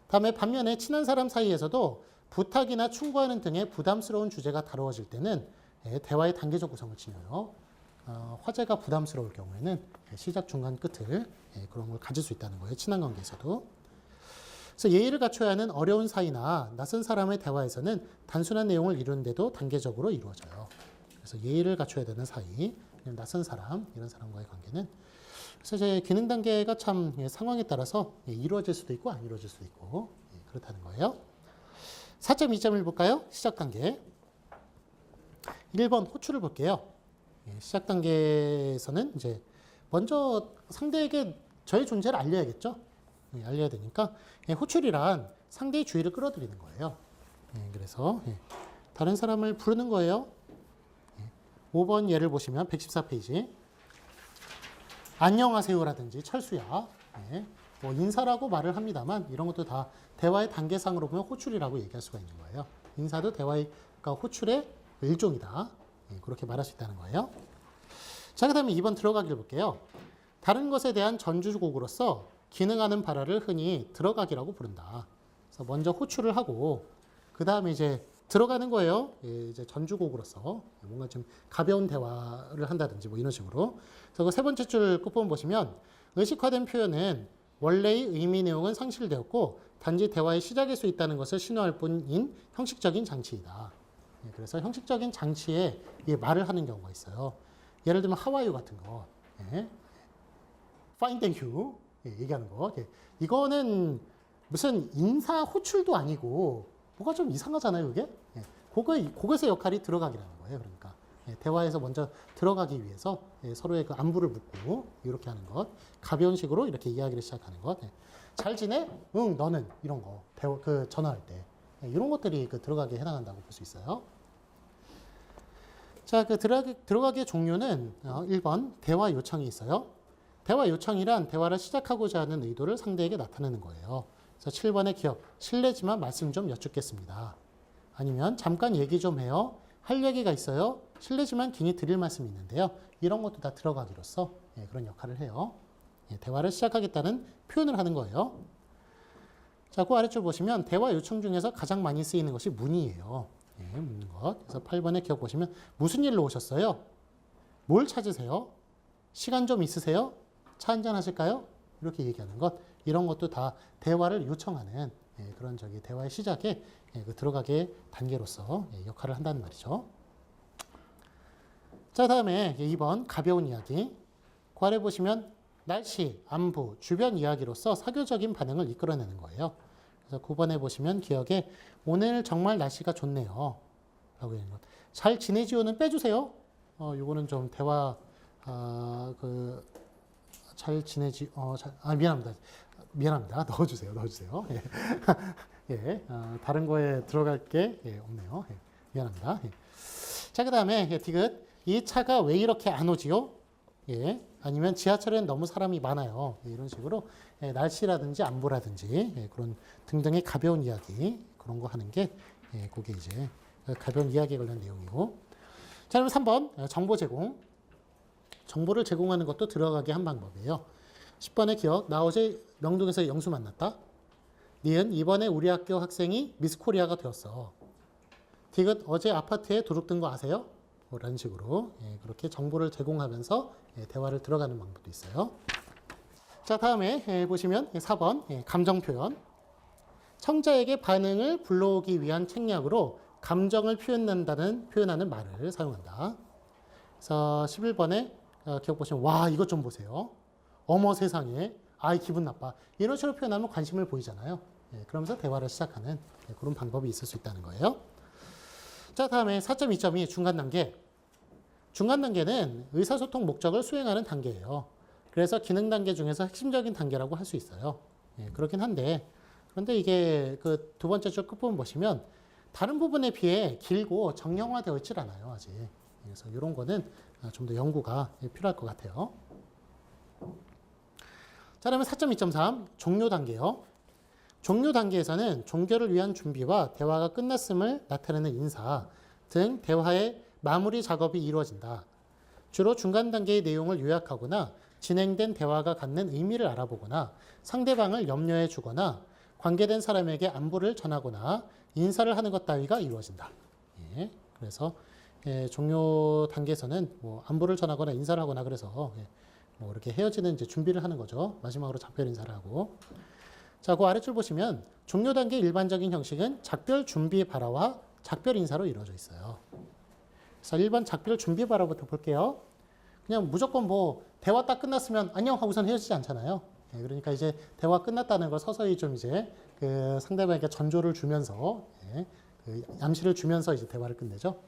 다음에 반면에 친한 사람 사이에서도 부탁이나 충고하는 등의 부담스러운 주제가 다루어질 때는 대화의 단계적 구성을 지녀요. 화제가 부담스러울 경우에는 시작, 중간, 끝을 그런 걸 가질 수 있다는 거예요. 친한 관계에서도. 그래서 예의를 갖춰야 하는 어려운 사이나 낯선 사람의 대화에서는 단순한 내용을 이루는데도 단계적으로 이루어져요. 그래서 예의를 갖춰야 되는 사이, 낯선 사람, 이런 사람과의 관계는 그래서 이제 기능 단계가 참 상황에 따라서 이루어질 수도 있고 안 이루어질 수도 있고 그렇다는 거예요. 4.2.1 볼까요? 시작 단계. 1번 호출을 볼게요. 시작 단계에서는 이제 먼저 상대에게 저의 존재를 알려야겠죠. 알려야 되니까 호출이란 상대의 주의를 끌어들이는 거예요. 그래서 다른 사람을 부르는 거예요. 5번 예를 보시면 114페이지 안녕하세요라든지 철수야 뭐 인사라고 말을 합니다만 이런 것도 다 대화의 단계상으로 보면 호출이라고 얘기할 수가 있는 거예요. 인사도 대화의 그러니까 호출의 일종이다. 그렇게 말할 수 있다는 거예요. 자, 그 다음에 2번 들어가기를 볼게요. 다른 것에 대한 전주곡으로서 기능하는 발화를 흔히 들어가기라고 부른다. 그래서 먼저 호출을 하고 그 다음에 이제 들어가는 거예요. 이제 전주곡으로서 뭔가 좀 가벼운 대화를 한다든지 뭐 이런 식으로. 그래서 그 3번째 줄 끝부분 보시면 의식화된 표현은 원래의 의미 내용은 상실되었고 단지 대화의 시작일 수 있다는 것을 신호할 뿐인 형식적인 장치이다. 그래서 형식적인 장치에 말을 하는 경우가 있어요. 예를 들면 How are you 같은 거, Fine, thank you 얘기하는 거. 이거는 무슨 인사 호출도 아니고 뭐가 좀 이상하잖아요, 그게. 그것의 역할이 들어가기라는 거예요. 그러니까 대화에서 먼저 들어가기 위해서 서로의 그 안부를 묻고 이렇게 하는 것, 가벼운 식으로 이렇게 이야기를 시작하는 것. 잘 지내? 응, 너는 이런 거. 그 전화할 때 이런 것들이 그 들어가기에 해당한다고 볼 수 있어요. 자, 그 들어가기의 종류는 1번 대화 요청이 있어요. 대화 요청이란 대화를 시작하고자 하는 의도를 상대에게 나타내는 거예요. 그래서 7번의 기업, 실례지만 말씀 좀 여쭙겠습니다. 아니면 잠깐 얘기 좀 해요. 할 얘기가 있어요. 실례지만 긴히 드릴 말씀이 있는데요. 이런 것도 다 들어가기로서 그런 역할을 해요. 대화를 시작하겠다는 표현을 하는 거예요. 자, 그 아래쪽 보시면 대화 요청 중에서 가장 많이 쓰이는 것이 문의예요. 묻는 것. 그래서 8번의 기억 보시면 무슨 일로 오셨어요? 뭘 찾으세요? 시간 좀 있으세요? 차 한잔 하실까요? 이렇게 얘기하는 것. 이런 것도 다 대화를 요청하는 그런 대화의 시작에 그 들어가게 단계로서 역할을 한다는 말이죠. 자, 다음에 2번 가벼운 이야기. 그 아래 보시면 날씨, 안부, 주변 이야기로서 사교적인 반응을 이끌어내는 거예요. 그래서 9번에 보시면 기억에 오늘 정말 날씨가 좋네요. 라고 하는 것. 잘 지내지요는 빼주세요. 요거는 좀 대화, 잘 지내지, 미안합니다. 미안합니다. 넣어주세요. 예. 예, 다른 거에 들어갈 게 없네요. 예, 미안합니다. 예. 자, 그 다음에 디귿. 이 차가 왜 이렇게 안 오지요? 예, 아니면 지하철엔 너무 사람이 많아요. 예, 이런 식으로 날씨라든지 안보라든지 그런 등등의 가벼운 이야기 그런 거 하는 게 그게 이제 가벼운 이야기에 관련 내용이고. 자, 그럼 3번 정보 제공. 정보를 제공하는 것도 들어가게 한 방법이에요. 10번의 기억. 나 어제 명동에서 영수 만났다. 니은 이번에 우리 학교 학생이 미스코리아가 되었어. 디귿 어제 아파트에 도둑 든 거 아세요? 라는 식으로 그렇게 정보를 제공하면서 대화를 들어가는 방법도 있어요. 자, 다음에 보시면 4번 감정 표현. 청자에게 반응을 불러오기 위한 책략으로 감정을 표현하는 말을 사용한다. 그래서 11번에 기억 보시면 와 이것 좀 보세요. 어머 세상에 아이 기분 나빠. 이런 식으로 표현하면 관심을 보이잖아요. 그러면서 대화를 시작하는 그런 방법이 있을 수 있다는 거예요. 자, 다음에 4.2.2 중간 단계. 중간 단계는 의사소통 목적을 수행하는 단계예요. 그래서 기능 단계 중에서 핵심적인 단계라고 할 수 있어요. 그렇긴 한데 그런데 이게 그 두 번째 줄 끝부분 보시면 다른 부분에 비해 길고 정형화되어 있질 않아요, 아직. 그래서 이런 거는 좀 더 연구가 필요할 것 같아요. 자, 그러면 4.2.3 종료 단계요. 종료 단계에서는 종결을 위한 준비와 대화가 끝났음을 나타내는 인사 등 대화의 마무리 작업이 이루어진다. 주로 중간 단계의 내용을 요약하거나 진행된 대화가 갖는 의미를 알아보거나 상대방을 염려해 주거나 관계된 사람에게 안부를 전하거나 인사를 하는 것 따위가 이루어진다. 그래서 종료 단계에서는 뭐 안부를 전하거나 인사를 하거나 그래서 뭐 이렇게 헤어지는 이제 준비를 하는 거죠. 마지막으로 작별 인사를 하고. 자, 그 아래줄 보시면 종료 단계 일반적인 형식은 작별 준비 발화와 작별 인사로 이루어져 있어요. 그래서 1번 작별 준비 발화부터 볼게요. 그냥 무조건 뭐 대화 딱 끝났으면 안녕 하고선 헤어지지 않잖아요. 그러니까 이제 대화 끝났다는 걸 서서히 좀 이제 그 상대방에게 전조를 주면서 그 암시를 주면서 이제 대화를 끝내죠.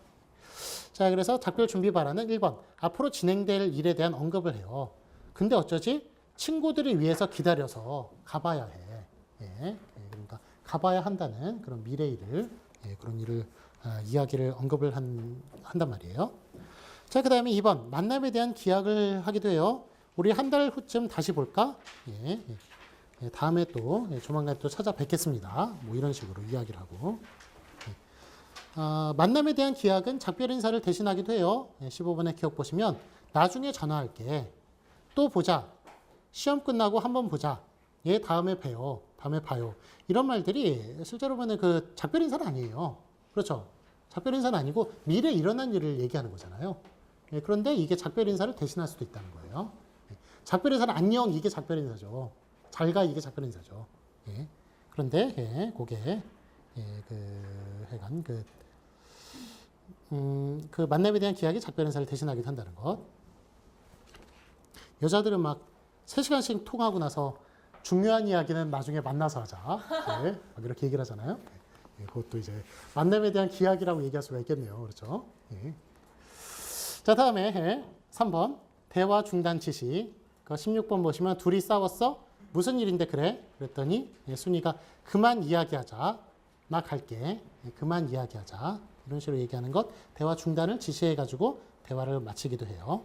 자, 그래서 작별 준비 발화는 1번 앞으로 진행될 일에 대한 언급을 해요. 근데 어쩌지? 친구들이 위해서 기다려서 가봐야 해. 그러니까 가봐야 한다는 그런 미래 일을 그런 일을 이야기를 언급을 한단 말이에요. 자, 그 다음에 2번 만남에 대한 기약을 하기도 해요. 우리 한 달 후쯤 다시 볼까? 다음에 또 조만간 또 찾아뵙겠습니다. 뭐 이런 식으로 이야기를 하고. 만남에 대한 기약은 작별 인사를 대신하기도 해요. 15번의 기억 보시면 나중에 전화할게. 또 보자. 시험 끝나고 한번 보자. 다음에 봬요. 다음에 봐요. 이런 말들이 실제로 보면 그 작별 인사는 아니에요. 그렇죠? 작별 인사는 아니고 미래에 일어난 일을 얘기하는 거잖아요. 그런데 이게 작별 인사를 대신할 수도 있다는 거예요. 작별 인사는 안녕 이게 작별 인사죠. 잘 가 이게 작별 인사죠. 그런데 그게 그 만남에 대한 기약이 작별 인사를 대신하기도 한다는 것. 여자들은 막 3시간씩 통하고 나서 중요한 이야기는 나중에 만나서 하자. 막 이렇게 얘기를 하잖아요. 그것도 이제 만남에 대한 기약이라고 얘기할 수가 있겠네요. 그렇죠? 자, 다음에 3번 대화 중단 지시. 16번 보시면 둘이 싸웠어? 무슨 일인데 그래? 그랬더니 순이가 그만 이야기하자. 나 갈게. 그만 이야기하자. 이런 식으로 얘기하는 것. 대화 중단을 지시해가지고 대화를 마치기도 해요.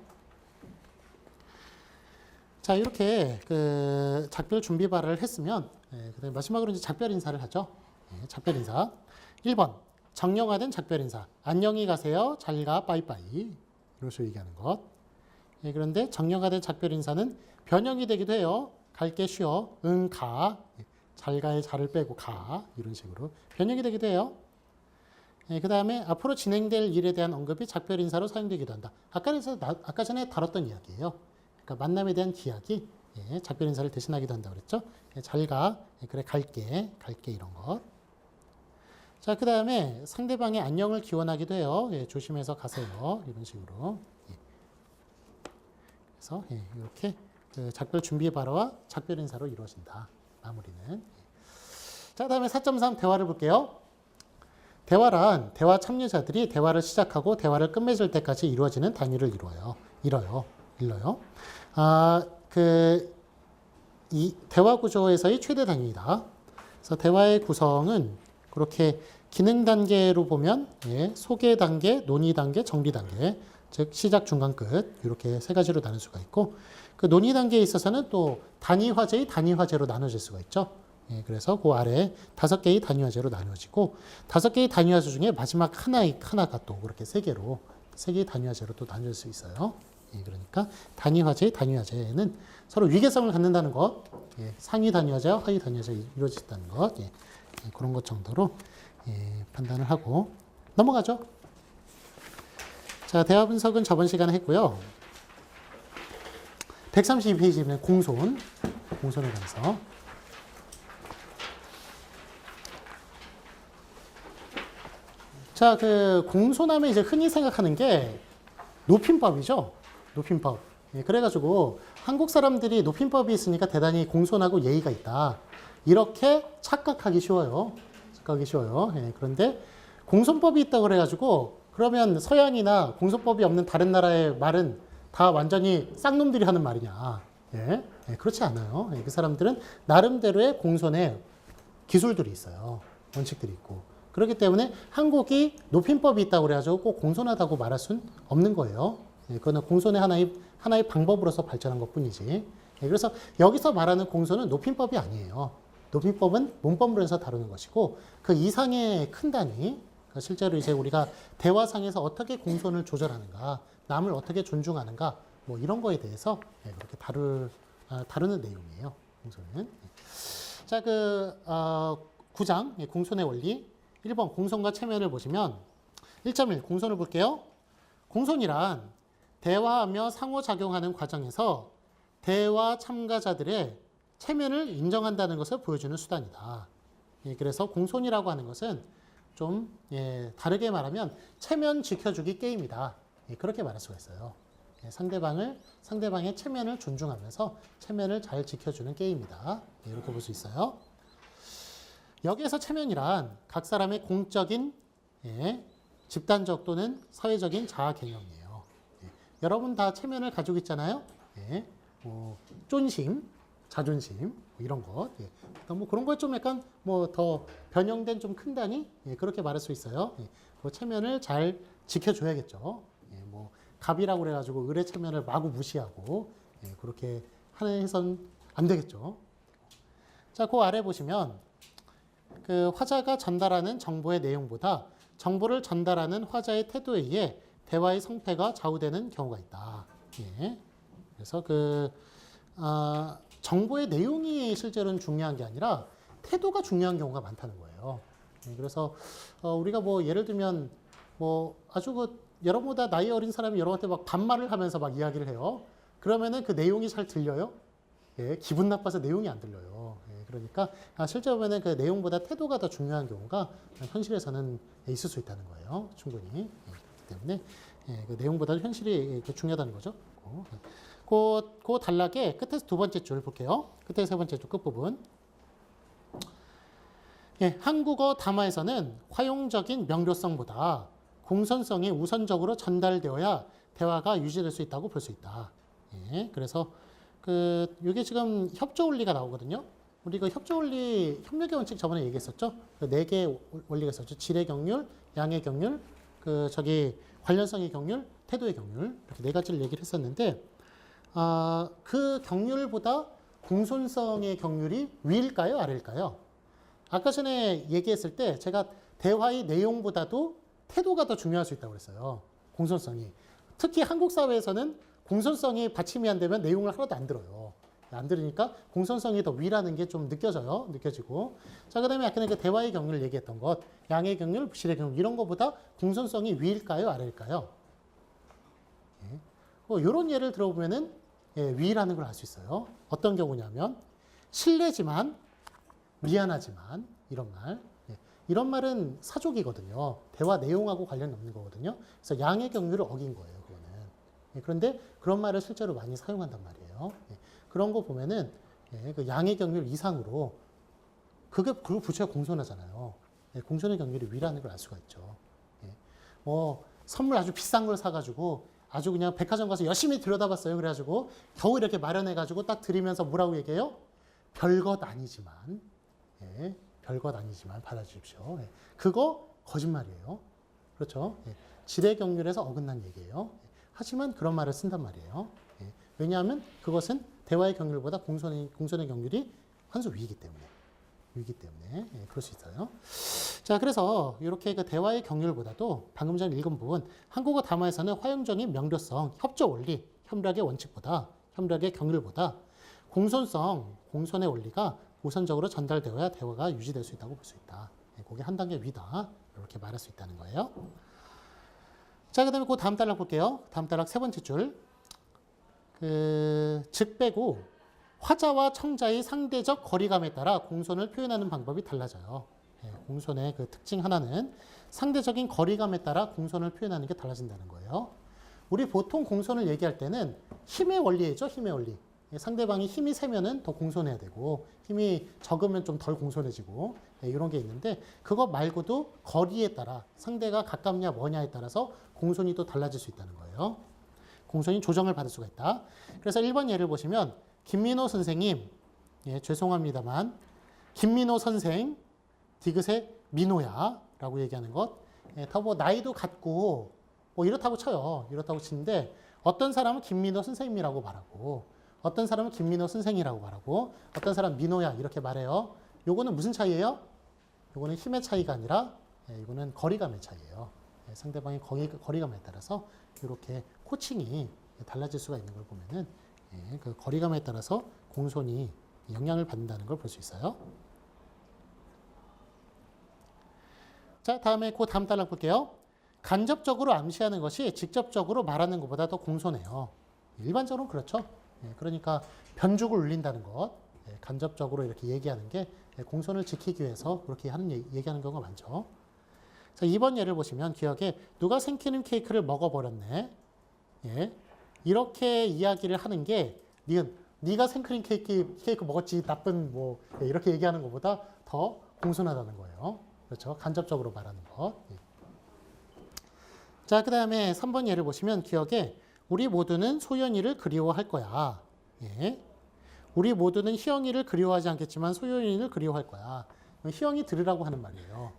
자, 이렇게 그 작별 준비 발언을 했으면 그다음에 마지막으로 이제 작별 인사를 하죠. 작별 인사. 1번 정형화된 작별 인사. 안녕히 가세요. 잘 가. 빠이빠이. 이런 식으로 얘기하는 것. 그런데 정형화된 작별 인사는 변형이 되기도 해요. 갈게 쉬어. 응 가. 잘 가의 잘을 빼고 가. 이런 식으로 변형이 되기도 해요. 그 다음에 앞으로 진행될 일에 대한 언급이 작별 인사로 사용되기도 한다. 아까 전에 다뤘던 이야기예요. 그러니까 만남에 대한 기약이 작별 인사를 대신하기도 한다고 그랬죠. 잘 가. 그래 갈게. 이런 것. 자, 그 다음에 상대방의 안녕을 기원하기도 해요. 조심해서 가세요. 이런 식으로. 그래서 이렇게 그 작별 준비해봐라와 작별 인사로 이루어진다. 마무리는. 자, 다음에 4.3 대화를 볼게요. 대화란 대화 참여자들이 대화를 시작하고 대화를 끝맺을 때까지 이루어지는 단위를 일러요. 이 대화 구조에서의 최대 단위이다. 그래서 대화의 구성은 그렇게 기능 단계로 보면 소개 단계, 논의 단계, 정리 단계, 즉 시작, 중간, 끝 이렇게 세 가지로 나눌 수가 있고 그 논의 단계에 있어서는 또 단위 화제의 단위 화제로 나눠질 수가 있죠. 그래서 그 아래 5개의 단위 화제로 나누어지고 5개의 단위 화제 중에 마지막 하나가 또 그렇게 3개의 단위 화제로 또 나눌 수 있어요. 그러니까 단위 화제의 단위 화제는 서로 위계성을 갖는다는 것, 상위 단위 화제와 하위 단위 화제가 이루어진다는 것, 그런 것 정도로 판단을 하고 넘어가죠. 자, 대화 분석은 저번 시간에 했고요. 132페이지면 공손에 관해서. 자, 그 공손하면 이제 흔히 생각하는 게 높임법이죠. 높임법. 그래가지고 한국 사람들이 높임법이 있으니까 대단히 공손하고 예의가 있다. 이렇게 착각하기 쉬워요. 그런데 공손법이 있다고 그래가지고 그러면 서양이나 공손법이 없는 다른 나라의 말은 다 완전히 쌍놈들이 하는 말이냐. 그렇지 않아요. 그 사람들은 나름대로의 공손의 기술들이 있어요. 원칙들이 있고. 그렇기 때문에 한국이 높임법이 있다고 그래가지고 꼭 공손하다고 말할 수는 없는 거예요. 그거는 공손의 하나의 방법으로서 발전한 것 뿐이지. 그래서 여기서 말하는 공손은 높임법이 아니에요. 높임법은 문법론에서 다루는 것이고 그 이상의 큰 단위, 실제로 이제 우리가 대화상에서 어떻게 공손을 조절하는가, 남을 어떻게 존중하는가, 뭐 이런 거에 대해서 그렇게 다루는 내용이에요. 공손은. 자, 9장 공손의 원리 1번 공손과 체면을 보시면 1.1 공손을 볼게요. 공손이란 대화하며 상호작용하는 과정에서 대화 참가자들의 체면을 인정한다는 것을 보여주는 수단이다. 그래서 공손이라고 하는 것은 좀 다르게 말하면 체면 지켜주기 게임이다. 그렇게 말할 수가 있어요. 상대방의 체면을 존중하면서 체면을 잘 지켜주는 게임이다. 이렇게 볼 수 있어요. 여기에서 체면이란 각 사람의 공적인 집단적 또는 사회적인 자아 개념이에요. 여러분 다 체면을 가지고 있잖아요. 쫀심, 자존심 뭐 이런 것. 뭐 그런 걸 좀 약간 뭐 더 변형된 좀 큰 단위 그렇게 말할 수 있어요. 그 체면을 잘 지켜줘야겠죠. 뭐 갑이라고 그래가지고 을의 체면을 마구 무시하고 그렇게 해선 안 되겠죠. 자, 그 아래 보시면 그 화자가 전달하는 정보의 내용보다 정보를 전달하는 화자의 태도에 의해 대화의 성패가 좌우되는 경우가 있다. 그래서 정보의 내용이 실제로는 중요한 게 아니라 태도가 중요한 경우가 많다는 거예요. 그래서 우리가 뭐 예를 들면 뭐 아주 여러분보다 나이 어린 사람이 여러분한테 막 반말을 하면서 막 이야기를 해요. 그러면은 그 내용이 잘 들려요? 기분 나빠서 내용이 안 들려요. 그러니까 실제 보면은 그 내용보다 태도가 더 중요한 경우가 현실에서는 있을 수 있다는 거예요. 충분히. 그렇기 때문에 그 내용보다 현실이 중요하다는 거죠. 그 단락의 끝에서 두 번째 줄 볼게요. 끝에 세 번째 줄 끝부분. 한국어 담화에서는 활용적인 명료성보다 공손성이 우선적으로 전달되어야 대화가 유지될 수 있다고 볼 수 있다. 그래서 이게 지금 협조 원리가 나오거든요. 우리 그 협조 원리, 협력의 원칙 저번에 얘기했었죠. 그 4개의 원리가 있었죠. 질의 경률, 양의 경률, 관련성의 경률, 태도의 경률 이렇게 4가지를 얘기를 했었는데 그 경률보다 공손성의 경률이 위일까요, 아래일까요? 아까 전에 얘기했을 때 제가 대화의 내용보다도 태도가 더 중요할 수 있다고 그랬어요. 공손성이. 특히 한국 사회에서는 공손성이 받침이 안 되면 내용을 하나도 안 들어요. 안 들으니까 공손성이 더 위라는 게 좀 느껴지고. 자, 그 다음에 아까 그 대화의 경률을 얘기했던 것, 양의 경률, 질의 경률 이런 것보다 공손성이 위일까요, 아래일까요? 이런 예를 들어보면은 위라는 걸 알 수 있어요. 어떤 경우냐면 실례지만 미안하지만 이런 말. 이런 말은 사족이거든요. 대화 내용하고 관련이 없는 거거든요. 그래서 양의 경률을 어긴 거예요. 그거는. 그런데 그런 말을 실제로 많이 사용한단 말이에요. 그런 거 보면은 그 양의 경률 이상으로 그 부채가 공손하잖아요. 공손의 경률이 위라는 걸 알 수가 있죠. 선물 아주 비싼 걸 사가지고 아주 그냥 백화점 가서 열심히 들여다봤어요. 그래가지고 겨우 이렇게 마련해가지고 딱 드리면서 뭐라고 얘기해요? 별것 아니지만, 별것 아니지만 받아주십시오. 그거 거짓말이에요. 그렇죠? 지뢰 경률에서 어긋난 얘기예요. 하지만 그런 말을 쓴단 말이에요. 왜냐하면 그것은 대화의 경률보다 공손의 경률이 환수 위이기 때문에. 그럴 수 있어요. 자, 그래서 이렇게 그 대화의 경률보다도 방금 전에 읽은 부분, 한국어 담화에서는 화용적인 명료성, 협조 원리, 협력의 원칙보다, 협력의 경률보다 공손성, 공손의 원리가 우선적으로 전달되어야 대화가 유지될 수 있다고 볼 수 있다. 그게 한 단계 위다. 이렇게 말할 수 있다는 거예요. 자, 그 다음에 그 다음 단락 볼게요. 다음 단락 세 번째 줄. 즉 빼고 화자와 청자의 상대적 거리감에 따라 공손을 표현하는 방법이 달라져요. 공손의 그 특징 하나는 상대적인 거리감에 따라 공손을 표현하는 게 달라진다는 거예요. 우리 보통 공손을 얘기할 때는 힘의 원리죠. 힘의 원리. 상대방이 힘이 세면은 더 공손해야 되고 힘이 적으면 좀 덜 공손해지고 이런 게 있는데 그거 말고도 거리에 따라 상대가 가깝냐 뭐냐에 따라서 공손이 또 달라질 수 있다는 거예요. 공손이 조정을 받을 수가 있다. 그래서 1번 예를 보시면 김민호 선생님, 죄송합니다만 김민호 선생, 디귿의 민호야 라고 얘기하는 것. 더 뭐 나이도 같고 뭐 이렇다고 쳐요. 이렇다고 치는데 어떤 사람은 김민호 선생님이라고 말하고 어떤 사람은 김민호 선생이라고 말하고 어떤 사람은 민호야 이렇게 말해요. 요거는 무슨 차이예요? 요거는 힘의 차이가 아니라 이거는 거리감의 차이예요. 상대방의 거리감에 따라서 이렇게 코칭이 달라질 수가 있는 걸 보면은 그 거리감에 따라서 공손이 영향을 받는다는 걸 볼 수 있어요. 자, 다음에 그 다음 단락 볼게요. 간접적으로 암시하는 것이 직접적으로 말하는 것보다 더 공손해요. 일반적으로는 그렇죠. 그러니까 변죽을 울린다는 것, 간접적으로 이렇게 얘기하는 게 공손을 지키기 위해서 그렇게 얘기하는 경우가 많죠. 자, 2번 예를 보시면 기억에 누가 생크림 케이크를 먹어버렸네. 이렇게 이야기를 하는 게 네가 생크림 케이크 먹었지 나쁜 뭐 이렇게 얘기하는 것보다 더 공손하다는 거예요. 그렇죠? 간접적으로 말하는 것. 자, 그 다음에 3번 예를 보시면 기억에 우리 모두는 소연이를 그리워할 거야. 우리 모두는 희영이를 그리워하지 않겠지만 소연이를 그리워할 거야. 희영이 들으라고 하는 말이에요.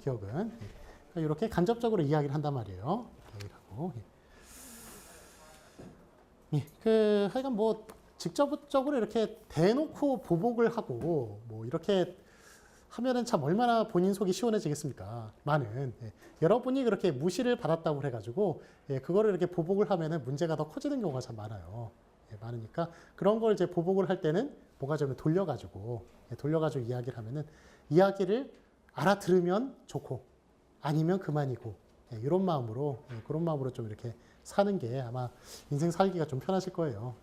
기억은. 그러니까 이렇게 간접적으로 이야기를 한단 말이에요. 하여간 뭐 직접적으로 이렇게 대놓고 보복을 하고 뭐 이렇게 하면은 참 얼마나 본인 속이 시원해지겠습니까? 여러분이 그렇게 무시를 받았다고 그래가지고 그거를 이렇게 보복을 하면은 문제가 더 커지는 경우가 참 많아요. 많으니까 그런 걸 이제 보복을 할 때는 뭐가 좀 돌려가지고 이야기를 하면은 이야기를 알아들으면 좋고 아니면 그만이고 이런 마음으로 그런 마음으로 좀 이렇게 사는 게 아마 인생 살기가 좀 편하실 거예요.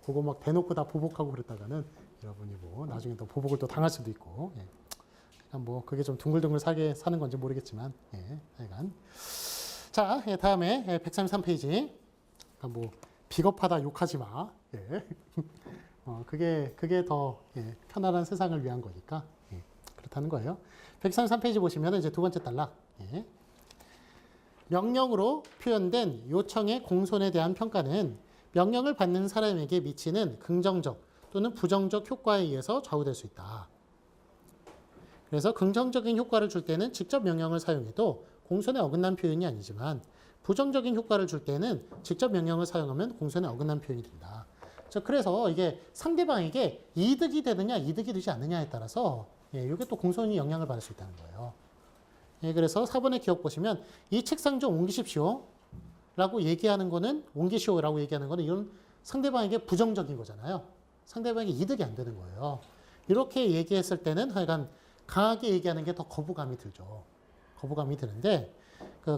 그거 막 대놓고 다 보복하고 그랬다가는 여러분이 뭐 나중에 또 보복을 또 당할 수도 있고. 뭐 그게 좀 둥글둥글 사게 사는 건지 모르겠지만 하여간 자 다음에 133페이지 뭐 비겁하다 욕하지 마 그게 더 편안한 세상을 위한 거니까 그렇다는 거예요. 133페이지 보시면 이제 두 번째 단락 명령으로 표현된 요청의 공손에 대한 평가는 명령을 받는 사람에게 미치는 긍정적 또는 부정적 효과에 의해서 좌우될 수 있다. 그래서 긍정적인 효과를 줄 때는 직접 명령을 사용해도 공손에 어긋난 표현이 아니지만 부정적인 효과를 줄 때는 직접 명령을 사용하면 공손에 어긋난 표현이 된다. 그래서 이게 상대방에게 이득이 되느냐 이득이 되지 않느냐에 따라서 이게 또 공손이 영향을 받을 수 있다는 거예요. 그래서 4번의 기억 보시면 이 책상 좀 옮기십시오 라고 얘기하는 거는 옮기시오라고 얘기하는 거는 이건 상대방에게 부정적인 거잖아요. 상대방에게 이득이 안 되는 거예요. 이렇게 얘기했을 때는 하여간 강하게 얘기하는 게 더 거부감이 들죠. 거부감이 드는데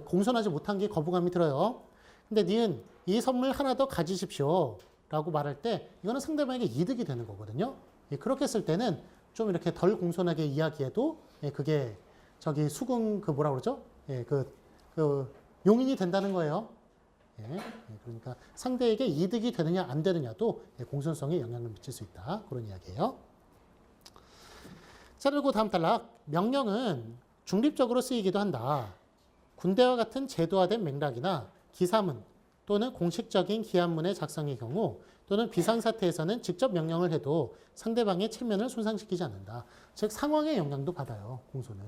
공손하지 못한 게 거부감이 들어요. 근데 니은 이 선물 하나 더 가지십시오 라고 말할 때 이거는 상대방에게 이득이 되는 거거든요. 그렇게 했을 때는 좀 이렇게 덜 공손하게 이야기해도 그게 저기 수긍 뭐라 그러죠? 용인이 된다는 거예요. 그러니까 상대에게 이득이 되느냐 안 되느냐도 공손성에 영향을 미칠 수 있다. 그런 이야기예요. 자, 그리고 다음 단락. 명령은 중립적으로 쓰이기도 한다. 군대와 같은 제도화된 맥락이나 기사문 또는 공식적인 기한문의 작성의 경우 또는 비상사태에서는 직접 명령을 해도 상대방의 체면을 손상시키지 않는다. 즉 상황의 영향도 받아요. 공소는.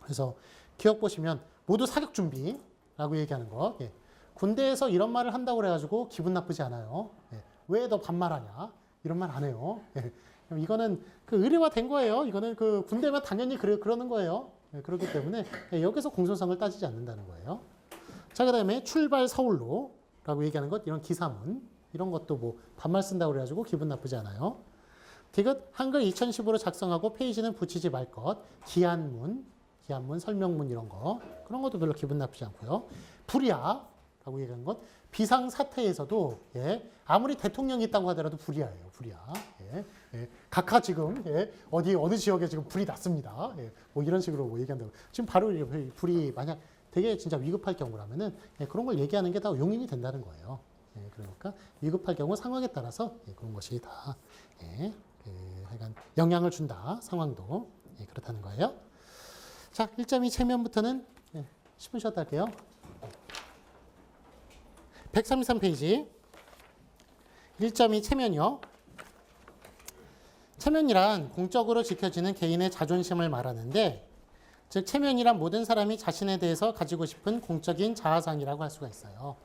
그래서 기억 보시면 모두 사격 준비라고 얘기하는 거. 군대에서 이런 말을 한다고 그래가지고 기분 나쁘지 않아요. 왜 너 반말하냐? 이런 말 안 해요. 이거는 그 의례화된 거예요. 이거는 그 군대면 당연히 그러는 거예요. 그렇기 때문에 여기서 공손성을 따지지 않는다는 거예요. 자, 그 다음에 출발 서울로라고 얘기하는 것, 이런 기사문, 이런 것도 뭐 반말 쓴다고 그래가지고 기분 나쁘지 않아요. 디귿 한글 2010으로 작성하고 페이지는 붙이지 말 것, 기한문, 설명문 이런 거, 그런 것도 별로 기분 나쁘지 않고요. 불이야라고 얘기하는 것, 비상사태에서도 아무리 대통령이 있다고 하더라도 불이야예요. 불이야. 각하 지금 어느 지역에 지금 불이 났습니다. 뭐 이런 식으로 뭐 얘기한다고. 지금 바로 불이 만약 되게 진짜 위급할 경우라면은 그런 걸 얘기하는 게 다 용인이 된다는 거예요. 그러니까 위급할 경우 상황에 따라서 그런 것이 다 하여간 영향을 준다. 상황도 그렇다는 거예요. 자, 1.2 체면부터는 10분 쉬었다 할게요. 133페이지 1.2 체면이요. 체면이란 공적으로 지켜지는 개인의 자존심을 말하는데, 즉 체면이란 모든 사람이 자신에 대해서 가지고 싶은 공적인 자아상이라고 할 수가 있어요.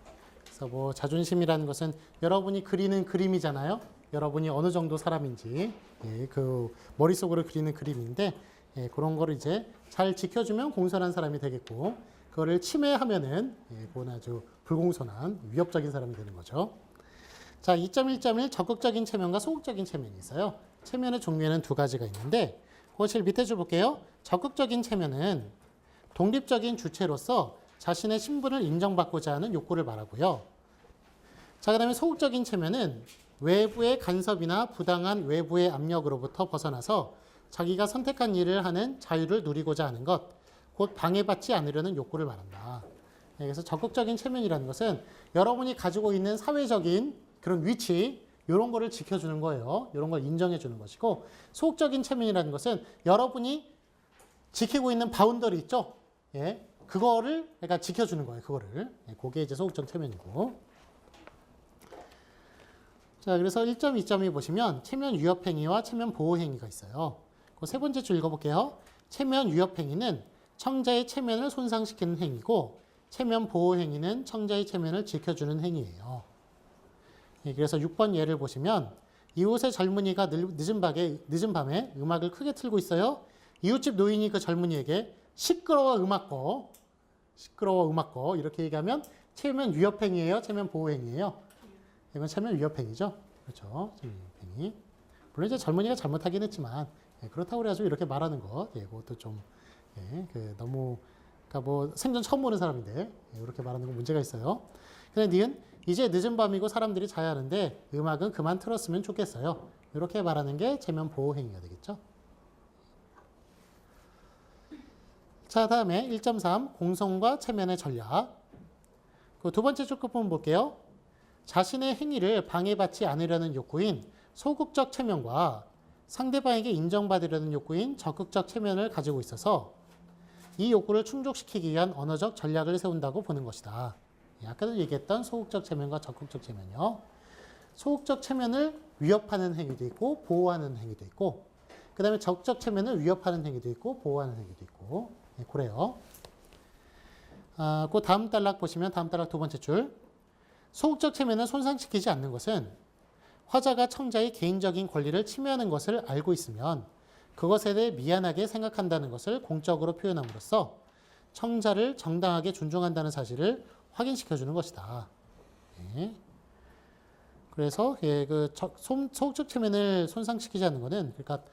그래서 뭐 자존심이라는 것은 여러분이 그리는 그림이잖아요. 여러분이 어느 정도 사람인지 그 머릿속으로 그리는 그림인데, 그런 거를 이제 잘 지켜주면 공손한 사람이 되겠고, 그거를 침해하면은 그건 아주 불공손한 위협적인 사람이 되는 거죠. 자, 2.1.1 적극적인 체면과 소극적인 체면이 있어요. 체면의 종류에는 두 가지가 있는데, 그것을 밑에 줄 볼게요. 적극적인 체면은 독립적인 주체로서 자신의 신분을 인정받고자 하는 욕구를 말하고요. 자, 그 다음에 소극적인 체면은 외부의 간섭이나 부당한 외부의 압력으로부터 벗어나서 자기가 선택한 일을 하는 자유를 누리고자 하는 것, 곧 방해받지 않으려는 욕구를 말한다. 그래서 적극적인 체면이라는 것은 여러분이 가지고 있는 사회적인 그런 위치, 이런 거를 지켜주는 거예요. 이런 걸 인정해 주는 것이고, 소극적인 체면이라는 것은 여러분이 지키고 있는 바운더리 있죠? 그거를 그러니까 지켜주는 거예요. 그거를. 그게 이제 소극적 체면이고. 자, 그래서 1.2.2 보시면 체면 위협 행위와 체면 보호 행위가 있어요. 그 세 번째 줄 읽어볼게요. 체면 위협 행위는 청자의 체면을 손상시키는 행위고, 체면 보호 행위는 청자의 체면을 지켜주는 행위예요. 그래서 6번 예를 보시면 이웃의 젊은이가 늦은 밤에 음악을 크게 틀고 있어요. 이웃집 노인이 그 젊은이에게 시끄러워 음악 꺼 이렇게 얘기하면 체면 위협 행위예요, 체면 보호 행위예요. 이건 체면 위협 행위죠. 그렇죠. 체면 위협 행위. 물론 이제 젊은이가 잘못하긴 했지만 그렇다고 그래가지고 이렇게 말하는 것, 그것도 좀 너무 그러니까 뭐 생전 처음 보는 사람인데 이렇게 말하는 건 문제가 있어요. 근데 니은 이제 늦은 밤이고 사람들이 자야 하는데 음악은 그만 틀었으면 좋겠어요. 이렇게 말하는 게 체면 보호 행위가 되겠죠. 자, 다음에 1.3 공손과 체면의 전략. 그 두 번째 줄 부분 볼게요. 자신의 행위를 방해받지 않으려는 욕구인 소극적 체면과 상대방에게 인정받으려는 욕구인 적극적 체면을 가지고 있어서 이 욕구를 충족시키기 위한 언어적 전략을 세운다고 보는 것이다. 아까도 얘기했던 소극적 체면과 적극적 체면이요. 소극적 체면을 위협하는 행위도 있고 보호하는 행위도 있고, 그 다음에 적극적 체면을 위협하는 행위도 있고 보호하는 행위도 있고, 그래요. 그 다음 단락 보시면 다음 단락 두 번째 줄. 소극적 체면을 손상시키지 않는 것은 화자가 청자의 개인적인 권리를 침해하는 것을 알고 있으면 그것에 대해 미안하게 생각한다는 것을 공적으로 표현함으로써 청자를 정당하게 존중한다는 사실을 확인시켜주는 것이다. 그래서 소극적 체면을 손상시키지 않는 것은 그러니까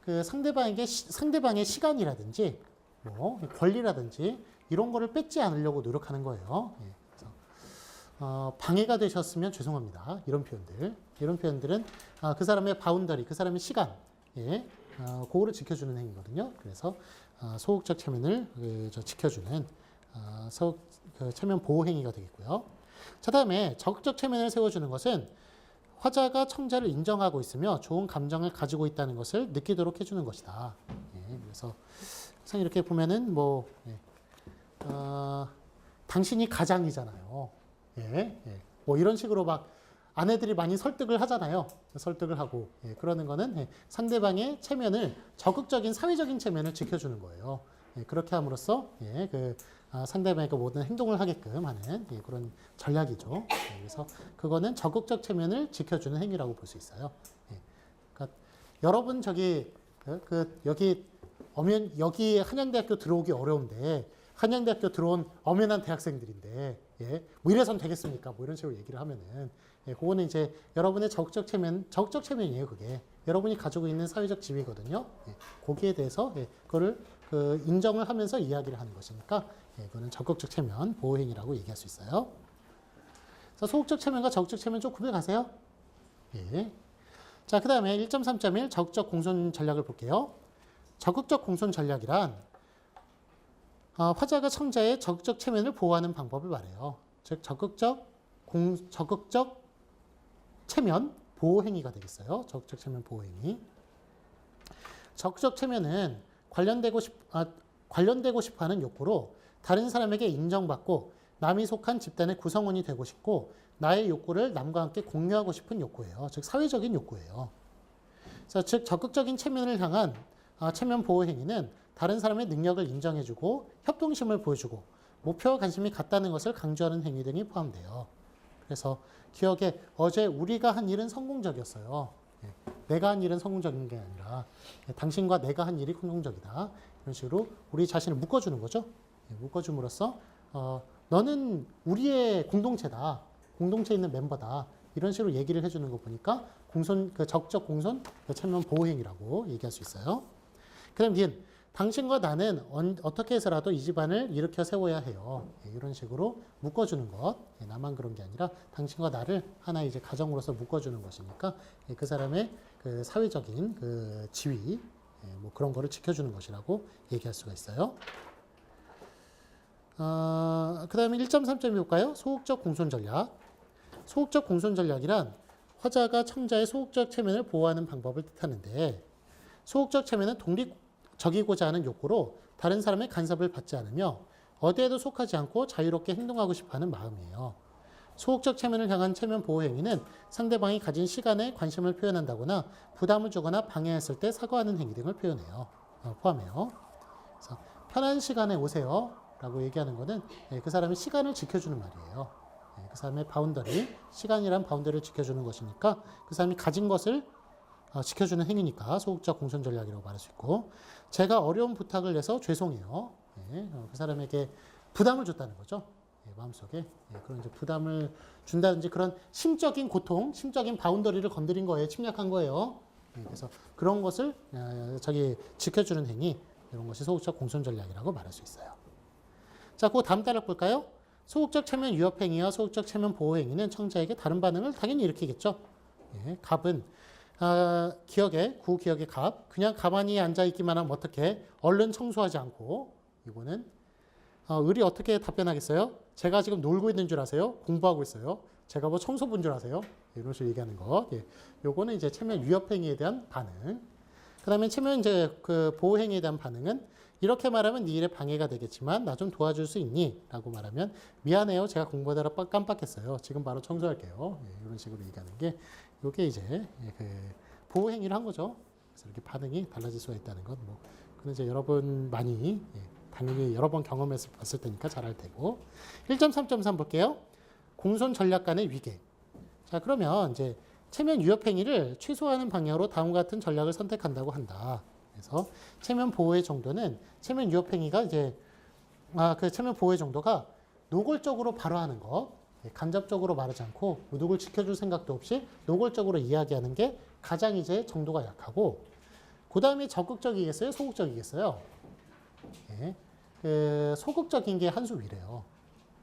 그 상대방의 시간이라든지 뭐 권리라든지 이런 거를 뺏지 않으려고 노력하는 거예요. 그래서 방해가 되셨으면 죄송합니다. 이런 표현들은 그 사람의 바운더리, 그 사람의 시간, 그거를 지켜주는 행위거든요. 그래서 소극적 체면을 지켜주는 그 체면 보호 행위가 되겠고요. 자, 다음에 적극적 체면을 세워주는 것은 화자가 청자를 인정하고 있으며 좋은 감정을 가지고 있다는 것을 느끼도록 해주는 것이다. 그래서 항상 이렇게 보면은 뭐 당신이 가장이잖아요. 뭐 이런 식으로 막 아내들이 많이 설득을 하잖아요. 설득을 하고 그러는 거는 상대방의 체면을 적극적인 사회적인 체면을 지켜주는 거예요. 그렇게 함으로써 그 상대방에게 모든 행동을 하게끔 하는 그런 전략이죠. 그래서 그거는 적극적 체면을 지켜주는 행위라고 볼 수 있어요. 그러니까 여러분 저기 여기 한양대학교 들어오기 어려운데 한양대학교 들어온 엄연한 대학생들인데 뭐 이래선 되겠습니까? 뭐 이런 식으로 얘기를 하면은 그거는 이제 여러분의 적극적 체면이에요. 그게 여러분이 가지고 있는 사회적 지위거든요. 거기에 대해서 그거를 인정을 하면서 이야기를 하는 것이니까 그거는 적극적 체면 보호 행위라고 얘기할 수 있어요. 그래서 소극적 체면과 적극적 체면 좀 구별하세요. 자, 그다음에 1.3.1 적극적 공손 전략을 볼게요. 적극적 공손 전략이란 화자가 청자의 적극적 체면을 보호하는 방법을 말해요. 즉 적극적 체면 보호 행위가 되겠어요. 적극적 체면 보호 행위. 적극적 체면은 관련되고 싶어하는 욕구로 다른 사람에게 인정받고 남이 속한 집단의 구성원이 되고 싶고 나의 욕구를 남과 함께 공유하고 싶은 욕구예요. 즉 사회적인 욕구예요. 그래서 즉 적극적인 체면을 향한 체면 보호 행위는 다른 사람의 능력을 인정해주고 협동심을 보여주고 목표와 관심이 같다는 것을 강조하는 행위 등이 포함돼요. 그래서 기억에 어제 우리가 한 일은 성공적이었어요. 내가 한 일은 성공적인 게 아니라 당신과 내가 한 일이 성공적이다. 이런 식으로 우리 자신을 묶어주는 거죠. 묶어줌으로써 너는 우리의 공동체다. 공동체에 있는 멤버다. 이런 식으로 얘기를 해주는 거 보니까 적적 공손 체면 보호 행위라고 얘기할 수 있어요. 그다음 니은 당신과 나는 어떻게 해서라도 이 집안을 일으켜 세워야 해요. 이런 식으로 묶어주는 것. 나만 그런 게 아니라 당신과 나를 하나의 이제 가정으로서 묶어주는 것이니까 그 사람의 그 사회적인 그 지위, 뭐 그런 거를 지켜주는 것이라고 얘기할 수가 있어요. 그 다음에 1.3점 볼까요? 소극적 공손 전략. 소극적 공손 전략이란 화자가 청자의 소극적 체면을 보호하는 방법을 뜻하는데 소극적 체면은 독립적이고자 하는 욕구로 다른 사람의 간섭을 받지 않으며 어디에도 속하지 않고 자유롭게 행동하고 싶어하는 마음이에요. 소극적 체면을 향한 체면 보호 행위는 상대방이 가진 시간에 관심을 표현한다거나 부담을 주거나 방해했을 때 사과하는 행위 등을 포함해요. 그래서 편한 시간에 오세요 라고 얘기하는 거는 그 사람의 시간을 지켜주는 말이에요. 그 사람의 바운더리, 시간이란 바운더리를 지켜주는 것이니까 그 사람이 가진 것을 지켜주는 행위니까 소극적 공손 전략이라고 말할 수 있고 제가 어려운 부탁을 내서 죄송해요. 그 사람에게 부담을 줬다는 거죠. 마음속에 그런 이제 부담을 준다든지 그런 심적인 고통, 심적인 바운더리를 건드린 거예요. 침략한 거예요. 그래서 그런 것을 지켜주는 행위 이런 것이 소극적 공손 전략이라고 말할 수 있어요. 자, 그 다음 단락 볼까요? 소극적 체면 위협 행위와 소극적 체면 보호 행위는 청자에게 다른 반응을 당연히 일으키겠죠. 갑은 구기억의 갑, 그냥 가만히 앉아있기만 하면 어떻게 얼른 청소하지 않고 이거는 을이 어떻게 답변하겠어요? 제가 지금 놀고 있는 줄 아세요? 공부하고 있어요. 제가 뭐 청소부인 줄 아세요? 이런 식으로 얘기하는 거. 요거는 이제 체면 위협 행위에 대한 반응. 그다음에 체면 이제 그 보호 행위에 대한 반응은 이렇게 말하면 네 일에 방해가 되겠지만 나 좀 도와줄 수 있니? 라고 말하면 미안해요. 제가 공부하다가 깜빡했어요. 지금 바로 청소할게요. 이런 식으로 얘기하는 게 이게 이제 그 보호 행위를 한 거죠. 그래서 이렇게 반응이 달라질 수가 있다는 것. 뭐 그건 이제 여러분 많이 당연히 여러 번 경험했을 봤을 테니까 잘 알 테고. 1.3.3 볼게요. 공손 전략 간의 위계. 자, 그러면 이제 체면 위협 행위를 최소화하는 방향으로 다음과 같은 전략을 선택한다고 한다. 그래서 체면 보호의 정도는 체면 위협 행위가 이제 그 체면 보호의 정도가 노골적으로 발화하는 것, 간접적으로 말하지 않고 누굴 지켜줄 생각도 없이 노골적으로 이야기하는 게 가장 이제 정도가 약하고 그 다음에 적극적이겠어요? 소극적이겠어요? 그 소극적인 게 한 수 위래요.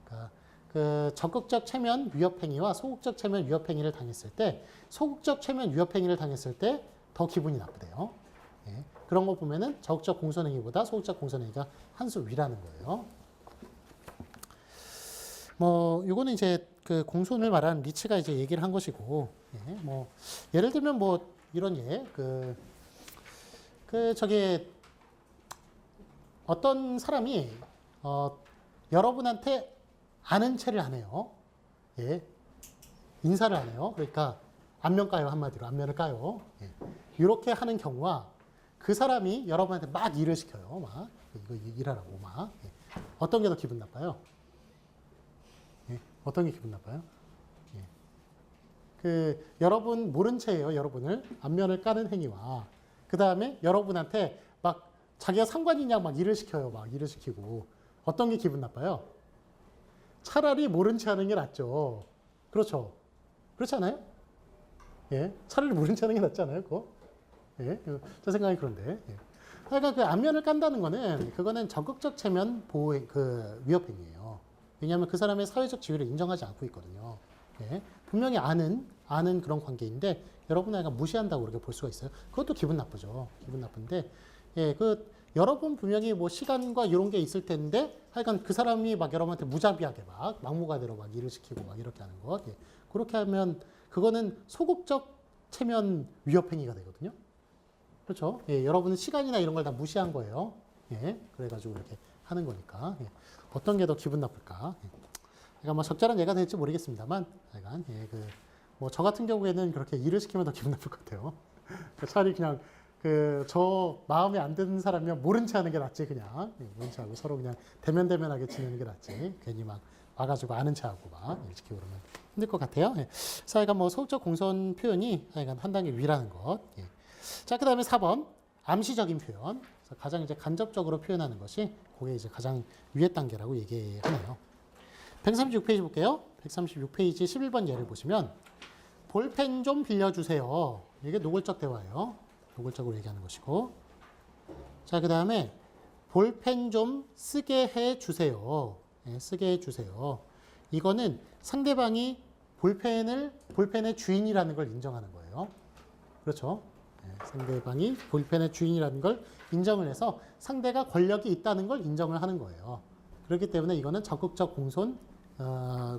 그러니까 그 적극적 체면 위협 행위와 소극적 체면 위협 행위를 당했을 때 소극적 체면 위협 행위를 당했을 때 더 기분이 나쁘대요. 그런 거 보면은 적극적 공손 행위보다 소극적 공손 행위가 한 수 위라는 거예요. 뭐 요거는 이제 그 공손을 말하는 리츠가 이제 얘기를 한 것이고, 예, 뭐 예를 들면 뭐 이런 예, 저기 어떤 사람이 여러분한테 아는 체를 하네요. 예, 인사를 하네요. 그러니까 안면 까요, 한마디로 안면을 까요. 예. 이렇게 하는 경우와 그 사람이 여러분한테 막 일을 시켜요. 막 이거 일하라고 막. 예. 어떤 게 더 기분 나빠요? 예. 어떤 게 기분 나빠요? 예. 여러분 모른 채예요. 여러분을 안면을 까는 행위와 그 다음에 여러분한테 막 자기가 상관이냐 막 일을 시켜요. 막 일을 시키고 어떤 게 기분 나빠요? 차라리 모른 채 하는 게 낫죠. 그렇죠. 그렇지 않아요? 예, 차라리 모른 채 하는 게 낫지 않아요? 그거? 예, 제 생각이 그런데. 예. 그러니까 그 안면을 깐다는 거는 그거는 적극적 체면 보호 위협행위예요. 왜냐하면 그 사람의 사회적 지위를 인정하지 않고 있거든요. 예, 분명히 아는 그런 관계인데 여러분을 약간 무시한다고 그렇게 볼 수가 있어요. 그것도 기분 나쁘죠. 기분 나쁜데, 예, 여러분 분명히 뭐 시간과 이런 게 있을 텐데 하여간 그 사람이 막 여러분한테 무자비하게 막 막무가내로 막 일을 시키고 막 이렇게 하는 것. 예, 그렇게 하면 그거는 소극적 체면 위협행위가 되거든요. 그렇죠? 예, 여러분은 시간이나 이런 걸 다 무시한 거예요. 예, 그래가지고 이렇게 하는 거니까. 예, 어떤 게 더 기분 나쁠까? 예. 그러니까 뭐 적절한 예가 될지 모르겠습니다만, 약간 예, 뭐 저 같은 경우에는 그렇게 일을 시키면 더 기분 나쁠 것 같아요. 차라리 그냥 저 마음에 안 드는 사람이면 모른 체 하는 게 낫지 그냥. 예, 모른 체 하고 서로 그냥 대면대면하게 지내는 게 낫지. 괜히 막 와가지고 아는 체 하고 막 일 시키고 그러면 힘들 것 같아요. 예. 그래서 뭐 소극적 공손 표현이 하여간 한 단계 위라는 것. 예. 자, 그 다음에 4번 암시적인 표현. 그래서 가장 이제 간접적으로 표현하는 것이 그게 이제 가장 위의 단계라고 얘기하네요. 136페이지 볼게요. 136페이지 11번 예를 보시면 볼펜 좀 빌려주세요. 이게 노골적 대화예요. 노골적으로 얘기하는 것이고. 자, 그 다음에 볼펜 좀 쓰게 해주세요. 예, 쓰게 해주세요. 이거는 상대방이 볼펜의 주인이라는 걸 인정하는 거예요. 그렇죠? 예, 상대방이 볼펜의 주인이라는 걸 인정을 해서 상대가 권력이 있다는 걸 인정을 하는 거예요. 그렇기 때문에 이거는 적극적 공손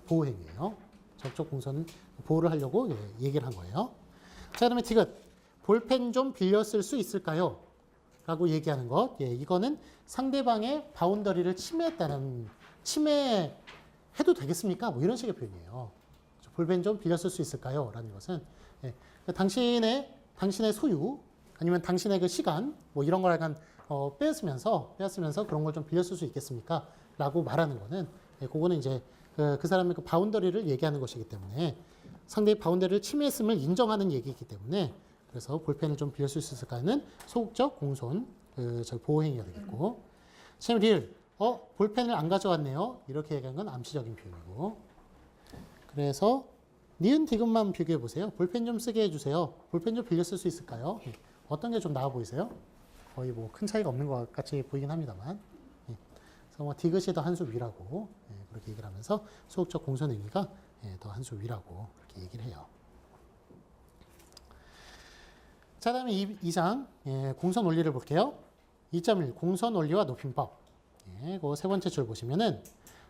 보호행위예요. 적극적 공손 보호를 하려고 얘기를 한 거예요. 자, 그다음에 디귿 볼펜 좀 빌려 쓸 수 있을까요? 라고 얘기하는 것. 예, 이거는 상대방의 바운더리를 침해해도 되겠습니까? 뭐 이런 식의 표현이에요. 볼펜 좀 빌려 쓸 수 있을까요? 라는 것은 예, 당신의 소유 아니면 당신의 그 시간 뭐 이런 걸 약간 빼앗으면서 그런 걸 좀 빌려 쓸 수 있겠습니까? 라고 말하는 거는 예, 그거는 이제 그 사람의 그 바운더리를 얘기하는 것이기 때문에 상대의 바운더리를 침해했음을 인정하는 얘기이기 때문에 그래서 볼펜을 좀 빌려 쓸 수 있을까는 소극적 공손 보호행위가 되겠고 참 리을 볼펜을 안 가져왔네요. 이렇게 얘기한 건 암시적인 표현이고 그래서 니은 디귿만 비교해 보세요. 볼펜 좀 쓰게 해주세요. 볼펜 좀 빌려 쓸 수 있을까요? 어떤 게 좀 나아 보이세요? 거의 뭐 큰 차이가 없는 것 같이 보이긴 합니다만 그래서 뭐 디귿이 더 한 수 위라고 그렇게 얘기를 하면서 소극적 공손 행위가 더 한 수 위라고 그렇게 얘기를 해요. 자, 다음에 2장 공선 원리를 볼게요. 2.1 공선 원리와 높임법. 그 세 번째 줄 보시면은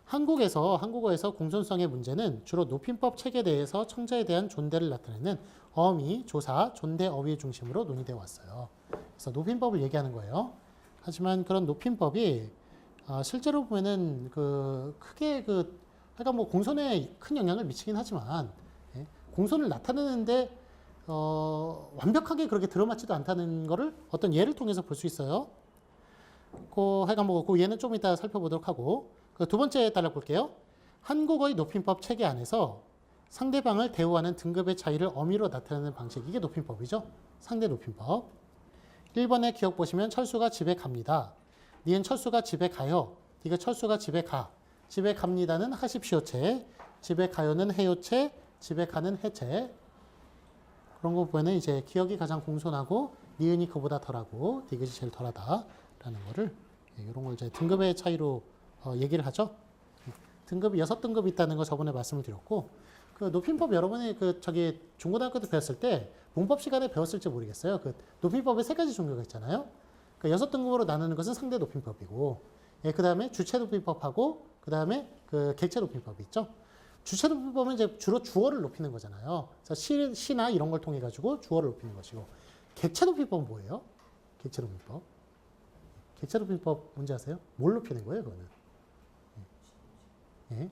한국어에서 공손성의 문제는 주로 높임법 체계에 대해서 청자에 대한 존대를 나타내는 어미, 조사, 존대, 어휘 중심으로 논의되어 왔어요. 그래서 높임법을 얘기하는 거예요. 하지만 그런 높임법이 실제로 보면은 크게 약간 뭐 공손에 큰 영향을 미치긴 하지만 공손을 나타내는데 완벽하게 그렇게 들어맞지도 않다는 거를 어떤 예를 통해서 볼 수 있어요. 하여간 뭐 그 예는 좀 이따 살펴보도록 하고 두 번째 달락 볼게요. 한국어의 높임법 체계 안에서 상대방을 대우하는 등급의 차이를 어미로 나타내는 방식 이게 높임법이죠. 상대 높임법. 1번에 기억 보시면 철수가 집에 갑니다. 니은 철수가 집에 가요. 이거 철수가 집에 가. 집에 갑니다는 하십시오체. 집에 가요는 해요체. 집에 가는 해체. 그런 거 보면은 이제 기억이 가장 공손하고 니은이 그보다 덜하고 디귿이 제일 덜하다라는 거를 이런 걸 이제 등급의 차이로 얘기를 하죠. 등급이 6등급이 있다는 거 저번에 말씀을 드렸고 그 높임법 여러분이 중고등학교 때 배웠을 때 문법 시간에 배웠을지 모르겠어요. 높임법에 3가지 종류가 있잖아요. 그러니까 6등급으로 나누는 것은 상대 높임법이고 예, 그 다음에 주체높임법하고 그 다음에 그 객체높임법이 있죠. 주체높임법은 이제 주로 주어를 높이는 거잖아요. 그래서 시나 이런 걸 통해 가지고 주어를 높이는 것이고, 객체높임법은 뭐예요? 객체높임법. 객체높임법 뭔지 아세요? 뭘 높이는 거예요, 그거는? 예.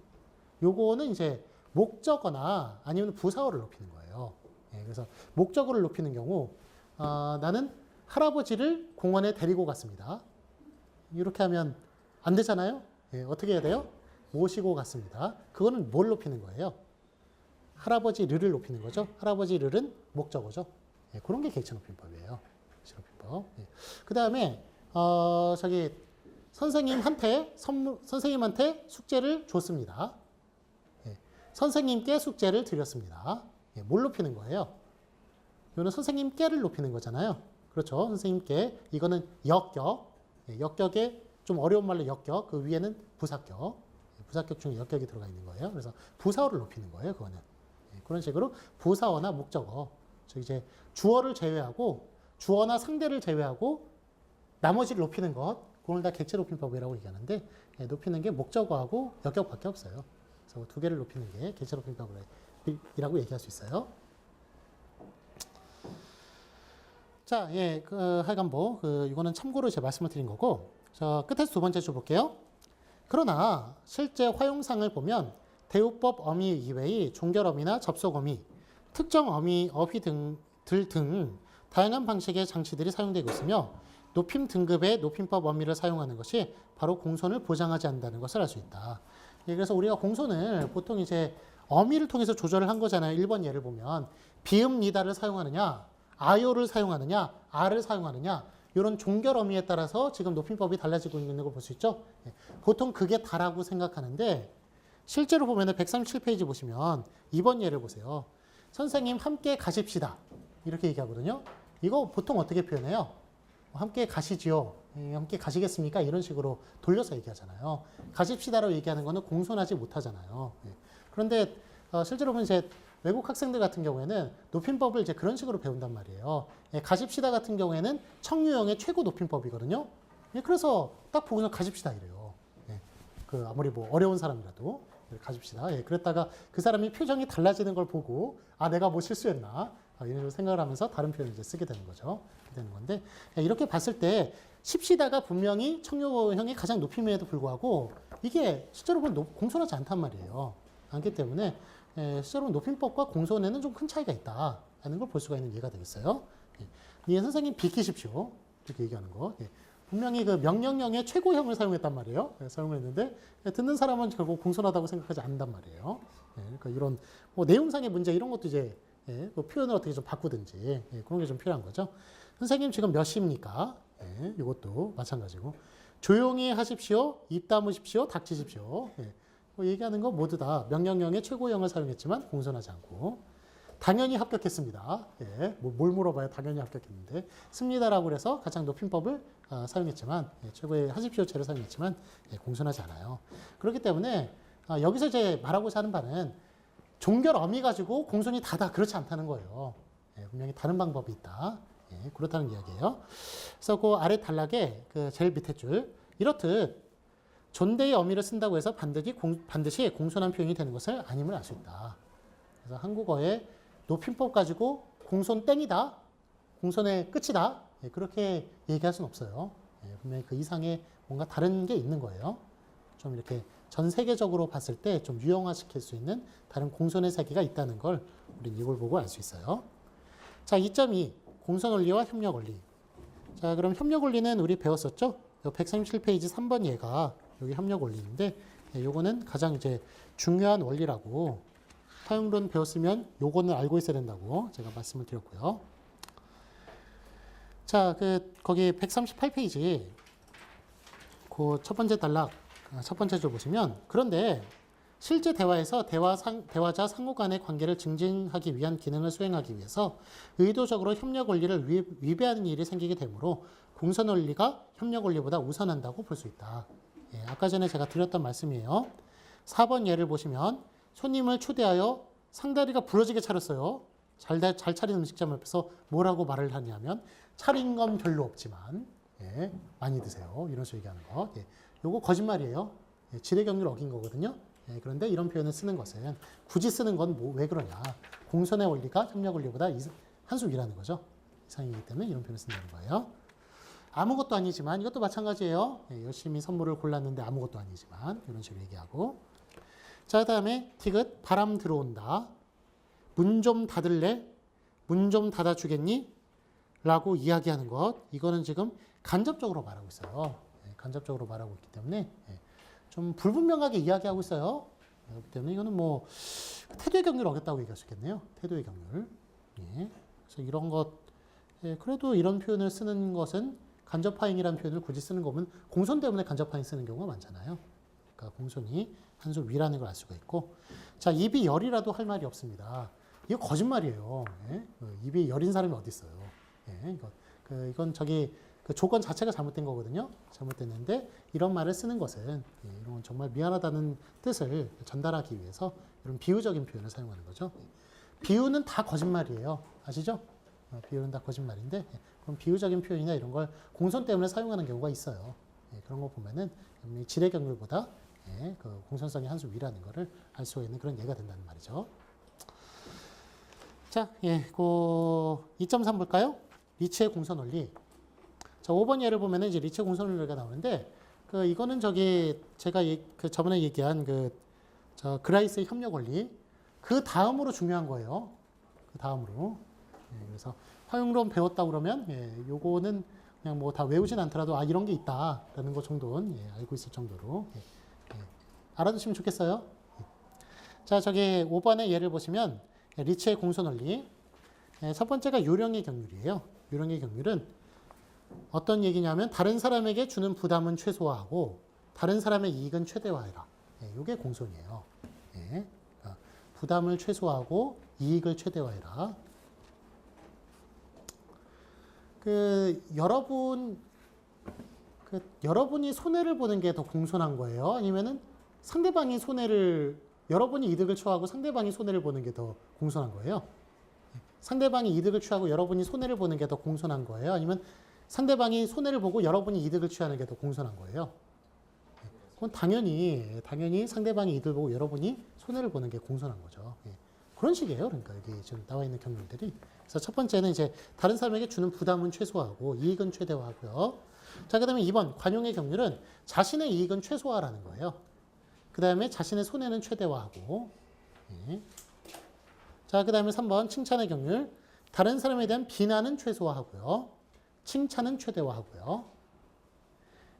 요거는 이제 목적어나 아니면 부사어를 높이는 거예요. 예, 그래서 목적어를 높이는 경우, 나는 할아버지를 공원에 데리고 갔습니다. 이렇게 하면 안 되잖아요. 예, 어떻게 해야 돼요? 모시고 갔습니다. 그거는 뭘 높이는 거예요? 할아버지를 높이는 거죠. 할아버지를은 목적어죠. 예, 그런 게 객체높임법이에요. 객체높임법. 예. 그 다음에 저기 선생님한테 숙제를 줬습니다. 예, 선생님께 숙제를 드렸습니다. 예, 뭘 높이는 거예요? 이거는 선생님께를 높이는 거잖아요. 그렇죠. 선생님께. 이거는 역격. 예, 역격에 좀 어려운 말로 역격. 그 위에는 부사격. 예, 부사격 중에 역격이 들어가 있는 거예요. 그래서 부사어를 높이는 거예요. 그거는. 예, 그런 식으로 부사어나 목적어. 즉 이제 주어를 제외하고 주어나 상대를 제외하고 나머지를 높이는 것. 그걸 다 객체높임법이라고 얘기하는데, 예, 높이는 게 목적어하고 역격밖에 없어요. 그래서 두 개를 높이는 게 객체높임법이라고 얘기할 수 있어요. 자, 예, 하여간 이거는 참고로 제가 말씀을 드린 거고, 자, 끝에서 두 번째 줄 볼게요. 그러나 실제 활용상을 보면 대우법 어미 이외의 종결어미나 접속어미, 특정 어휘 등 다양한 방식의 장치들이 사용되고 있으며 높임 등급의 높임법 어미를 사용하는 것이 바로 공손을 보장하지 않는다는 것을 알 수 있다. 예, 그래서 우리가 공손을 보통 이제 어미를 통해서 조절을 한 거잖아요. 1번 예를 보면 비음 니다를 사용하느냐, 아요를 사용하느냐, 아를 사용하느냐, 이런 종결 어미에 따라서 지금 높임법이 달라지고 있는 걸 볼 수 있죠. 예, 보통 그게 다라고 생각하는데 실제로 보면 137페이지 보시면 2번 예를 보세요. 선생님 함께 가십시다. 이렇게 얘기하거든요. 이거 보통 어떻게 표현해요? 함께 가시지요. 함께 가시겠습니까? 이런 식으로 돌려서 얘기하잖아요. 가십시다라고 얘기하는 거는 공손하지 못하잖아요. 그런데 실제로 보면 이제 외국 학생들 같은 경우에는 높임법을 이제 그런 식으로 배운단 말이에요. 가십시다 같은 경우에는 청유형의 최고 높임법이거든요. 그래서 딱 보고는 가십시다 이래요. 아무리 뭐 어려운 사람이라도 가십시다. 그랬다가 그 사람이 표정이 달라지는 걸 보고 내가 뭐 실수했나 이런 식으로 생각을 하면서 다른 표현을 이제 쓰게 되는 거죠. 되는 건데 이렇게 봤을 때 십시다가 분명히 청유형이 가장 높임에도 불구하고 이게 실제로 보면 공손하지 않단 말이에요. 않기 때문에 실제로 높임법과 공손에는 좀 큰 차이가 있다라는 걸 볼 수가 있는 예가 되겠어요. 예, 선생님 비키십시오. 이렇게 얘기하는 거. 분명히 그 명령형의 최고형을 사용했단 말이에요. 사용했는데 듣는 사람은 결국 공손하다고 생각하지 않는단 말이에요. 그러니까 이런 뭐 내용상의 문제 이런 것도 이제 그 표현을 어떻게 좀 바꾸든지 그런 게 좀 필요한 거죠. 선생님 지금 몇 시입니까? 이것도 마찬가지고 조용히 하십시오. 입 다무십시오. 닥치십시오. 뭐 얘기하는 거 모두 다 명령형의 최고형을 사용했지만 공손하지 않고 당연히 합격했습니다. 뭘 물어봐야 당연히 합격했는데 습니다라고 해서 가장 높임법을 사용했지만 최고의 하십시오체를 사용했지만 공손하지 않아요. 그렇기 때문에 여기서 이제 말하고자 하는 바는 종결 어미 가지고 공손이 다다 그렇지 않다는 거예요. 분명히 다른 방법이 있다. 그렇다는 이야기예요. 그래서 그 아래 단락에 그 제일 밑에 줄 이렇듯 존대의 어미를 쓴다고 해서 반드시 공손한 표현이 되는 것을 아님을 알 수 있다. 그래서 한국어의 높임법 가지고 공손 땡이다, 공손의 끝이다 그렇게 얘기할 수는 없어요. 분명히 그 이상의 뭔가 다른 게 있는 거예요. 좀 이렇게 전 세계적으로 봤을 때 좀 유형화시킬 수 있는 다른 공손의 세계가 있다는 걸 우리는 이걸 보고 알 수 있어요. 자, 2.2 공손 원리와 협력 원리. 자, 그럼 협력 원리는 우리 배웠었죠? 137페이지 3번 예가 여기 협력 원리인데 요거는 가장 이제 중요한 원리라고 사용론 배웠으면 요거는 알고 있어야 된다고 제가 말씀을 드렸고요. 자, 거기 138페이지 그 첫 번째 단락 첫 번째 줄 보시면 그런데 실제 대화에서 대화자 상호 간의 관계를 증진하기 위한 기능을 수행하기 위해서 의도적으로 협력 원리를 위배하는 일이 생기게 되므로 공손 원리가 협력 원리보다 우선한다고 볼 수 있다. 아까 전에 제가 드렸던 말씀이에요. 4번 예를 보시면 손님을 초대하여 상다리가 부러지게 차렸어요. 잘 차린 음식점 앞에서 뭐라고 말을 하냐면 차린 건 별로 없지만 예, 많이 드세요. 이런 식으로 얘기하는 거. 예, 요거 거짓말이에요. 예, 지뢰 경률 어긴 거거든요. 예, 그런데 이런 표현을 쓰는 것은 굳이 쓰는 건 뭐 왜 그러냐. 공선의 원리가 협력 원리보다 한 수 위라는 거죠. 이상이기 때문에 이런 표현을 쓴다는 거예요. 아무것도 아니지만 이것도 마찬가지예요. 예, 열심히 선물을 골랐는데 아무것도 아니지만 이런 식으로 얘기하고. 자, 그다음에 티귿 바람 들어온다. 문 좀 닫을래? 문 좀 닫아주겠니? 라고 이야기하는 것. 이거는 지금 간접적으로 말하고 있어요. 예, 간접적으로 말하고 있기 때문에 예, 좀 불분명하게 이야기하고 있어요. 그렇기 때문에 이거는 뭐 태도의 경륜을 어겼다고 얘기할 수 있겠네요. 태도의 경륜. 예, 그래서 이런 것, 예, 그래도 이런 표현을 쓰는 것은 간접하행이라는 표현을 굳이 쓰는 거 보면 공손 때문에 간접하행 쓰는 경우가 많잖아요. 그러니까 공손이 한 수 위라는 걸 알 수가 있고. 자, 입이 열이라도 할 말이 없습니다. 이거 거짓말이에요. 예? 입이 열인 사람이 어디 있어요? 예, 이건 저기 그 조건 자체가 잘못된 거거든요. 잘못됐는데 이런 말을 쓰는 것은 예, 이런 정말 미안하다는 뜻을 전달하기 위해서 이런 비유적인 표현을 사용하는 거죠. 비유는 다 거짓말이에요. 아시죠? 비유는 다 거짓말인데 예, 그럼 비유적인 표현이나 이런 걸 공손 때문에 사용하는 경우가 있어요. 예, 그런 거 보면은 지뢰 경률보다 예, 그 공손성이 한 수 위라는 것을 알 수 있는 그런 예가 된다는 말이죠. 자, 예, 그 2.3 볼까요? 리치의 공선 원리. 자, 5번 예를 보면은 이제 리치의 공선 원리가 나오는데, 그 이거는 저기 제가 그 저번에 얘기한 저 그라이스의 협력 원리. 그 다음으로 중요한 거예요. 그 다음으로. 예, 그래서 활용론 배웠다 그러면 예, 요거는 그냥 뭐 다 외우진 않더라도 아 이런 게 있다라는 거 정도는 예, 알고 있을 정도로 예, 예, 알아두시면 좋겠어요. 예. 자, 저기 5번의 예를 보시면 리치의 공선 원리. 예, 첫 번째가 요령의 경률이에요. 요령의 경률은 어떤 얘기냐면 다른 사람에게 주는 부담은 최소화하고 다른 사람의 이익은 최대화해라. 예, 이게 공손이에요. 예, 그러니까 부담을 최소화하고 이익을 최대화해라. 여러분이 손해를 보는 게 더 공손한 거예요? 아니면은 상대방이 여러분이 이득을 취하고 상대방이 손해를 보는 게 더 공손한 거예요? 상대방이 이득을 취하고 여러분이 손해를 보는 게 더 공손한 거예요? 아니면 상대방이 손해를 보고 여러분이 이득을 취하는 게 더 공손한 거예요? 그건 당연히 상대방이 이득을 보고 여러분이 손해를 보는 게 공손한 거죠. 그런 식이에요. 그러니까 여기 지금 나와 있는 경륜들이. 그래서 첫 번째는 이제 다른 사람에게 주는 부담은 최소화하고 이익은 최대화하고요. 자, 그다음에 2번 관용의 경륜은 자신의 이익은 최소화라는 거예요. 그다음에 자신의 손해는 최대화하고. 예. 자, 그다음에 3번 칭찬의 경륜. 다른 사람에 대한 비난은 최소화하고요. 칭찬은 최대화하고요.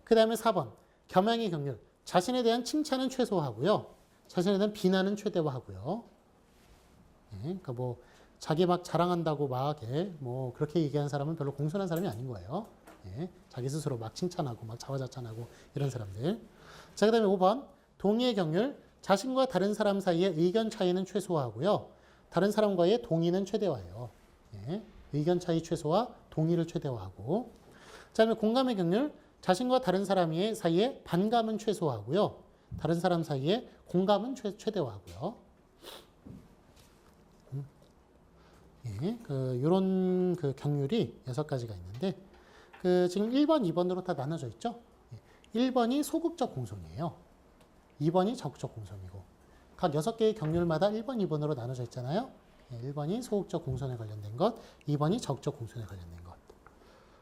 그다음에 4번 겸양의 경륜. 자신에 대한 칭찬은 최소화하고요. 자신에 대한 비난은 최대화하고요. 예. 그러니까 뭐 자기 막 자랑한다고 막 뭐 그렇게 얘기하는 사람은 별로 공손한 사람이 아닌 거예요. 예. 자기 스스로 막 칭찬하고 막 자화자찬하고 이런 사람들. 자, 그다음에 5번 동의의 경륜. 자신과 다른 사람 사이의 의견 차이는 최소화하고요. 다른 사람과의 동의는 최대화해요. 예. 의견 차이 최소화, 동의를 최대화하고. 자, 그다음에 공감의 경륜. 자신과 다른 사람 사이의 반감은 최소화하고요. 다른 사람 사이의 공감은 최대화하고요. 예, 요런 경률이 6가지가 있는데, 지금 1번, 2번으로 다 나눠져 있죠? 1번이 소극적 공손이에요. 2번이 적극적 공손이고, 각 6개의 경률마다 1번, 2번으로 나눠져 있잖아요? 1번이 소극적 공손에 관련된 것, 2번이 적극적 공손에 관련된 것.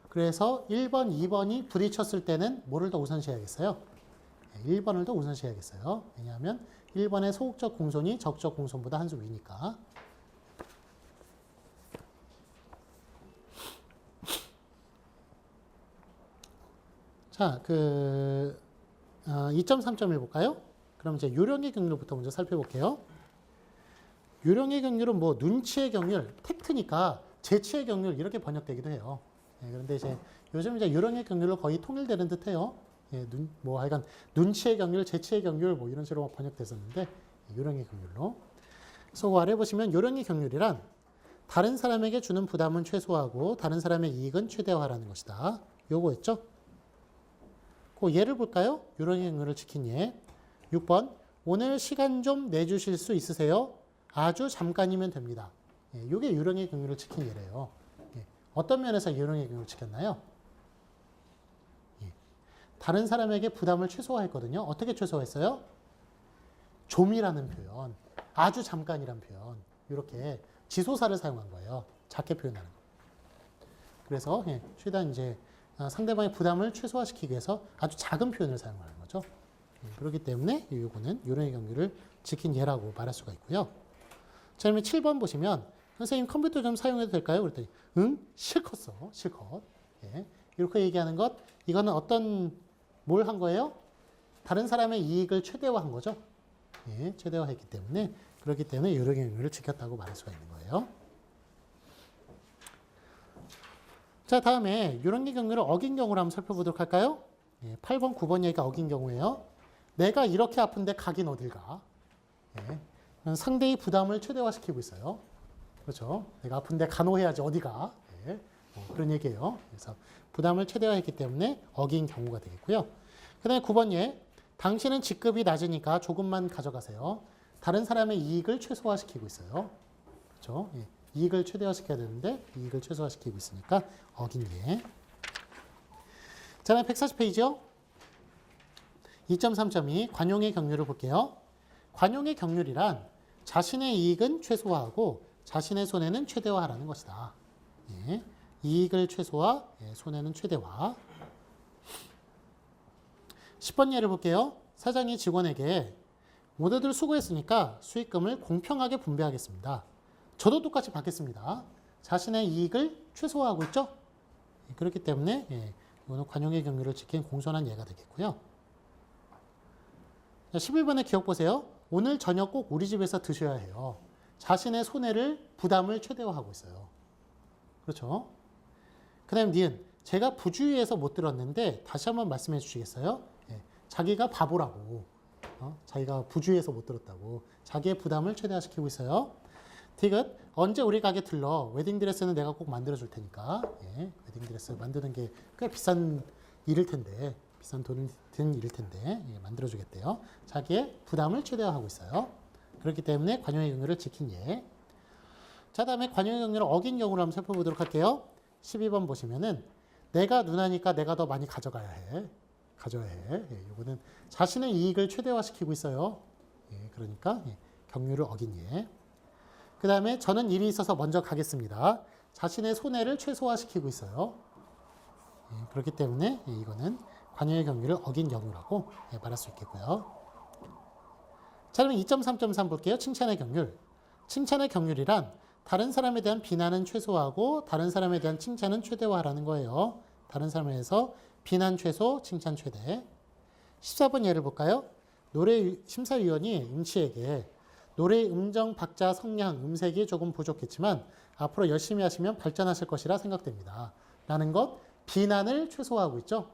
그래서 1번, 2번이 부딪혔을 때는 뭐를 더 우선시해야겠어요? 1번을 더 우선시해야겠어요. 왜냐하면 1번의 소극적 공손이 적극적 공손보다 한 수 위니까. 자, 2.3.1 볼까요? 그럼 이제 요령의 경률부터 먼저 살펴볼게요. 요령의 경률은 뭐 눈치의 경률, 팩트니까 재치의 경률 이렇게 번역되기도 해요. 예, 그런데 이제 요즘 이제 요령의 경률로 거의 통일되는 듯해요. 예, 뭐 하여간 눈치의 경률, 재치의 경률 뭐 이런 식으로 번역됐었는데 요령의 경률로. 그래서 그 아래 보시면 요령의 경률이란 다른 사람에게 주는 부담은 최소화하고 다른 사람의 이익은 최대화하라는 것이다. 요거였죠? 그 예를 볼까요? 요령의 경륜을 지킨 예. 6번. 오늘 시간 좀 내주실 수 있으세요? 아주 잠깐이면 됩니다. 예, 이게 요령의 경륜을 지킨 예래요. 예, 어떤 면에서 요령의 경륜을 지켰나요? 다른 사람에게 부담을 최소화했거든요. 어떻게 최소화했어요? 좀이라는 표현, 아주 잠깐이란 표현, 이렇게 지소사를 사용한 거예요. 작게 표현하는 거. 그래서 최대한 이제 상대방의 부담을 최소화시키기 위해서 아주 작은 표현을 사용하는 거죠. 그렇기 때문에 이거는 요령의 경유를 지킨 예라고 말할 수가 있고요. 자, 그러면 7번 보시면 선생님 컴퓨터 좀 사용해도 될까요? 그랬더니 응? 실컷 써. 실컷. 이렇게 얘기하는 것, 이거는 어떤 뭘 한 거예요? 다른 사람의 이익을 최대화한 거죠. 최대화했기 때문에 그렇기 때문에 요령의 경유를 지켰다고 말할 수가 있는 거예요. 자, 다음에 요령의 경유를 어긴 경우를 한번 살펴보도록 할까요? 8번, 9번 얘기가 어긴 경우예요. 내가 이렇게 아픈데 가긴 어딜 가? 상대의 부담을 최대화시키고 있어요. 그렇죠? 내가 아픈데 간호해야지 어디 가? 그런 얘기예요. 그래서 부담을 최대화했기 때문에 어긴 경우가 되겠고요. 그 다음에 9번 예, 당신은 직급이 낮으니까 조금만 가져가세요. 다른 사람의 이익을 최소화시키고 있어요. 그렇죠? 이익을 최대화시켜야 되는데 이익을 최소화시키고 있으니까 어긴 예. 자, 다음 140페이지요. 2.3.2 관용의 경률을 볼게요. 관용의 경률이란 자신의 이익은 최소화하고 자신의 손해는 최대화하라는 것이다. 이익을 최소화, 손해는 최대화. 10번 예를 볼게요. 사장이 직원에게 모두들 수고했으니까 수익금을 공평하게 분배하겠습니다. 저도 똑같이 받겠습니다. 자신의 이익을 최소화하고 있죠? 그렇기 때문에 이거는 관용의 경률을 지킨 공손한 예가 되겠고요. 11번의 기억 보세요. 오늘 저녁 꼭 우리 집에서 드셔야 해요. 자신의 손해를, 부담을 최대화하고 있어요. 그렇죠? 그 다음 니은, 제가 부주의해서 못 들었는데 다시 한번 말씀해 주시겠어요? 자기가 바보라고, 자기가 부주의해서 못 들었다고 자기의 부담을 최대화시키고 있어요. 디귿, 언제 우리 가게 들러? 웨딩드레스는 내가 꼭 만들어 줄 테니까. 웨딩드레스 만드는 게 꽤 비싼 일일 텐데, 비싼 돈이 든 일일 텐데 만들어 주겠대요. 자기의 부담을 최대화하고 있어요. 그렇기 때문에 관용의 경유를 지킨 예. 자, 다음에 관용의 경유를 어긴 경우를 한번 살펴보도록 할게요. 12번 보시면은 내가 누나니까 내가 더 많이 가져가야 해. 가져야 해. 이거는 자신의 이익을 최대화시키고 있어요. 그러니까 경유를 어긴 예. 그 다음에 저는 일이 있어서 먼저 가겠습니다. 자신의 손해를 최소화시키고 있어요. 그렇기 때문에 이거는 관용의 경유를 어긴 경우라고 말할 수 있겠고요. 자, 그러면 2.3.3 볼게요. 칭찬의 경률. 칭찬의 경률이란 다른 사람에 대한 비난은 최소화하고 다른 사람에 대한 칭찬은 최대화하라는 거예요. 다른 사람에 대해서 비난 최소, 칭찬 최대. 14번 예를 볼까요? 노래 심사위원이 임씨에게 노래의 음정, 박자, 성량, 음색이 조금 부족했지만 앞으로 열심히 하시면 발전하실 것이라 생각됩니다. 라는 것, 비난을 최소화하고 있죠.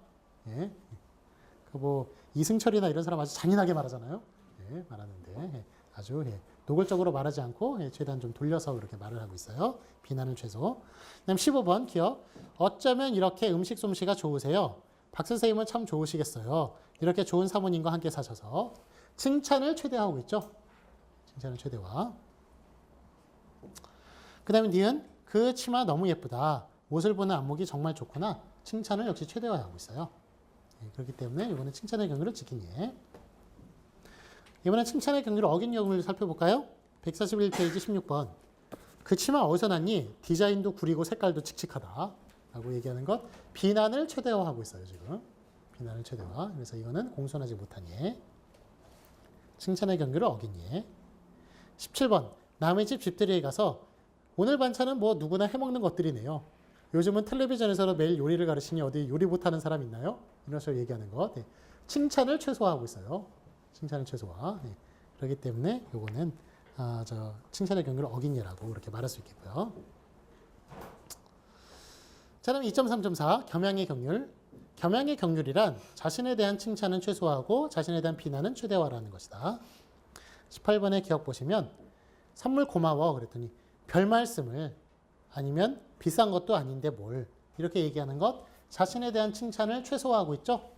뭐 이승철이나 이런 사람 아주 잔인하게 말하잖아요. 말하는데 아주 노골적으로 말하지 않고 최대한 좀 돌려서 그렇게 말을 하고 있어요. 비난을 최소. 그다음 15번 기억. 어쩌면 이렇게 음식 솜씨가 좋으세요. 박 선생님은 참 좋으시겠어요. 이렇게 좋은 사모님과 함께 사셔서 칭찬을 최대화하고 있죠. 칭찬을 최대화. 그 다음에 니은 그 치마 너무 예쁘다. 옷을 보는 안목이 정말 좋구나. 칭찬을 역시 최대화하고 있어요. 그렇기 때문에 이거는 칭찬의 경우를 지킨 예. 이번엔 칭찬의 경우를 어긴 경우를 살펴볼까요? 141페이지 16번. 그 치마 어디서 났니? 디자인도 구리고 색깔도 칙칙하다. 라고 얘기하는 것. 비난을 최대화하고 있어요, 지금. 비난을 최대화. 그래서 이거는 공손하지 못한 예. 칭찬의 경우를 어긴 예. 17번. 남의 집 집들이에 가서 오늘 반찬은 뭐 누구나 해먹는 것들이네요. 요즘은 텔레비전에서도 매일 요리를 가르치니 어디 요리 못하는 사람 있나요? 이런 식으로 얘기하는 것. 칭찬을 최소화하고 있어요. 칭찬을 최소화. 그렇기 때문에 요거는 칭찬의 경우를 어긴 예라고 그렇게 말할 수 있겠고요. 자, 다음 2.3.4 겸양의 경률. 겸양의 경률이란 자신에 대한 칭찬은 최소화하고 자신에 대한 비난은 최대화라는 것이다. 18번의 기억 보시면 선물 고마워 그랬더니 별 말씀을 아니면 비싼 것도 아닌데 뭘 이렇게 얘기하는 것. 자신에 대한 칭찬을 최소화하고 있죠.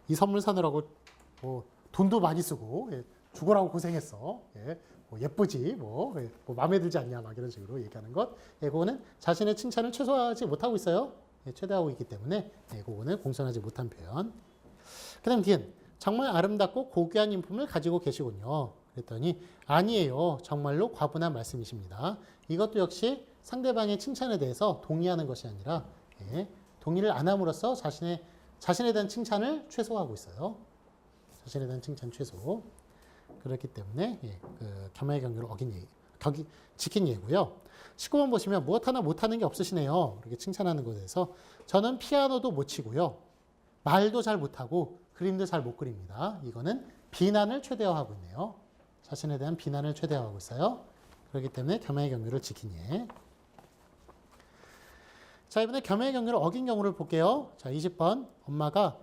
이 선물 사느라고 뭐 돈도 많이 쓰고 죽으라고 고생했어. 뭐 예쁘지, 뭐 마음에 들지 않냐, 막 이런 식으로 얘기하는 것. 그거는 자신의 칭찬을 최소화하지 못하고 있어요. 최대하고 있기 때문에 그거는 공손하지 못한 표현. 그 다음 뒤엔 정말 아름답고 고귀한 인품을 가지고 계시군요. 그랬더니 아니에요. 정말로 과분한 말씀이십니다. 이것도 역시 상대방의 칭찬에 대해서 동의하는 것이 아니라 동의를 안 함으로써 자신에 대한 칭찬을 최소화하고 있어요. 자신에 대한 칭찬 최소. 그렇기 때문에 그 겸허의 경륜을 지킨 예고요. 19번 보시면 무엇 하나 못하는 게 없으시네요. 이렇게 칭찬하는 것에 대해서 저는 피아노도 못 치고요. 말도 잘 못하고 그림도 잘 못 그립니다. 이거는 비난을 최대화하고 있네요. 자신에 대한 비난을 최대화하고 있어요. 그렇기 때문에 겸허의 경륜을 지킨 예. 자, 이번에 겸허의 경륜을 어긴 경우를 볼게요. 자, 20번 엄마가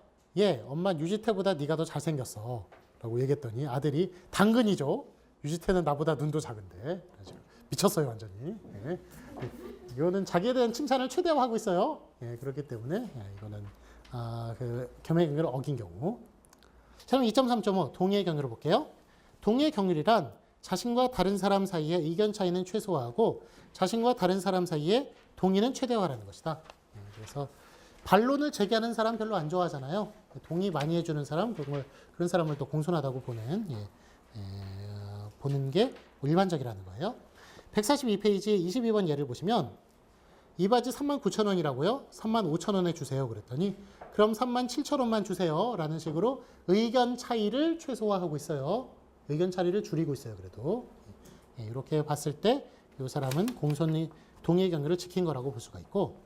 엄마 유지태보다 네가 더 잘생겼어 라고 얘기했더니 아들이 당근이죠. 유지태는 나보다 눈도 작은데. 미쳤어요 완전히. 이거는 자기에 대한 칭찬을 최대화하고 있어요. 그렇기 때문에 이거는 그 겸허의 경륜을 어긴 경우. 자, 그럼 2.3.5 동의의 경륜을 볼게요. 동의의 경륜이란 자신과 다른 사람 사이의 의견 차이는 최소화하고 자신과 다른 사람 사이의 동의는 최대화라는 것이다. 그래서 반론을 제기하는 사람 별로 안 좋아하잖아요. 동의 많이 해주는 사람, 그런 사람을 또 공손하다고 보는 게 일반적이라는 거예요. 142페이지 22번 예를 보시면 이 바지 39,000원이라고요? 35,000원에 주세요. 그랬더니 그럼 37,000원만 주세요. 라는 식으로 의견 차이를 최소화하고 있어요. 의견 차이를 줄이고 있어요. 그래도 이렇게 봤을 때 이 사람은 공손히 동의의 경륜을 지킨 거라고 볼 수가 있고,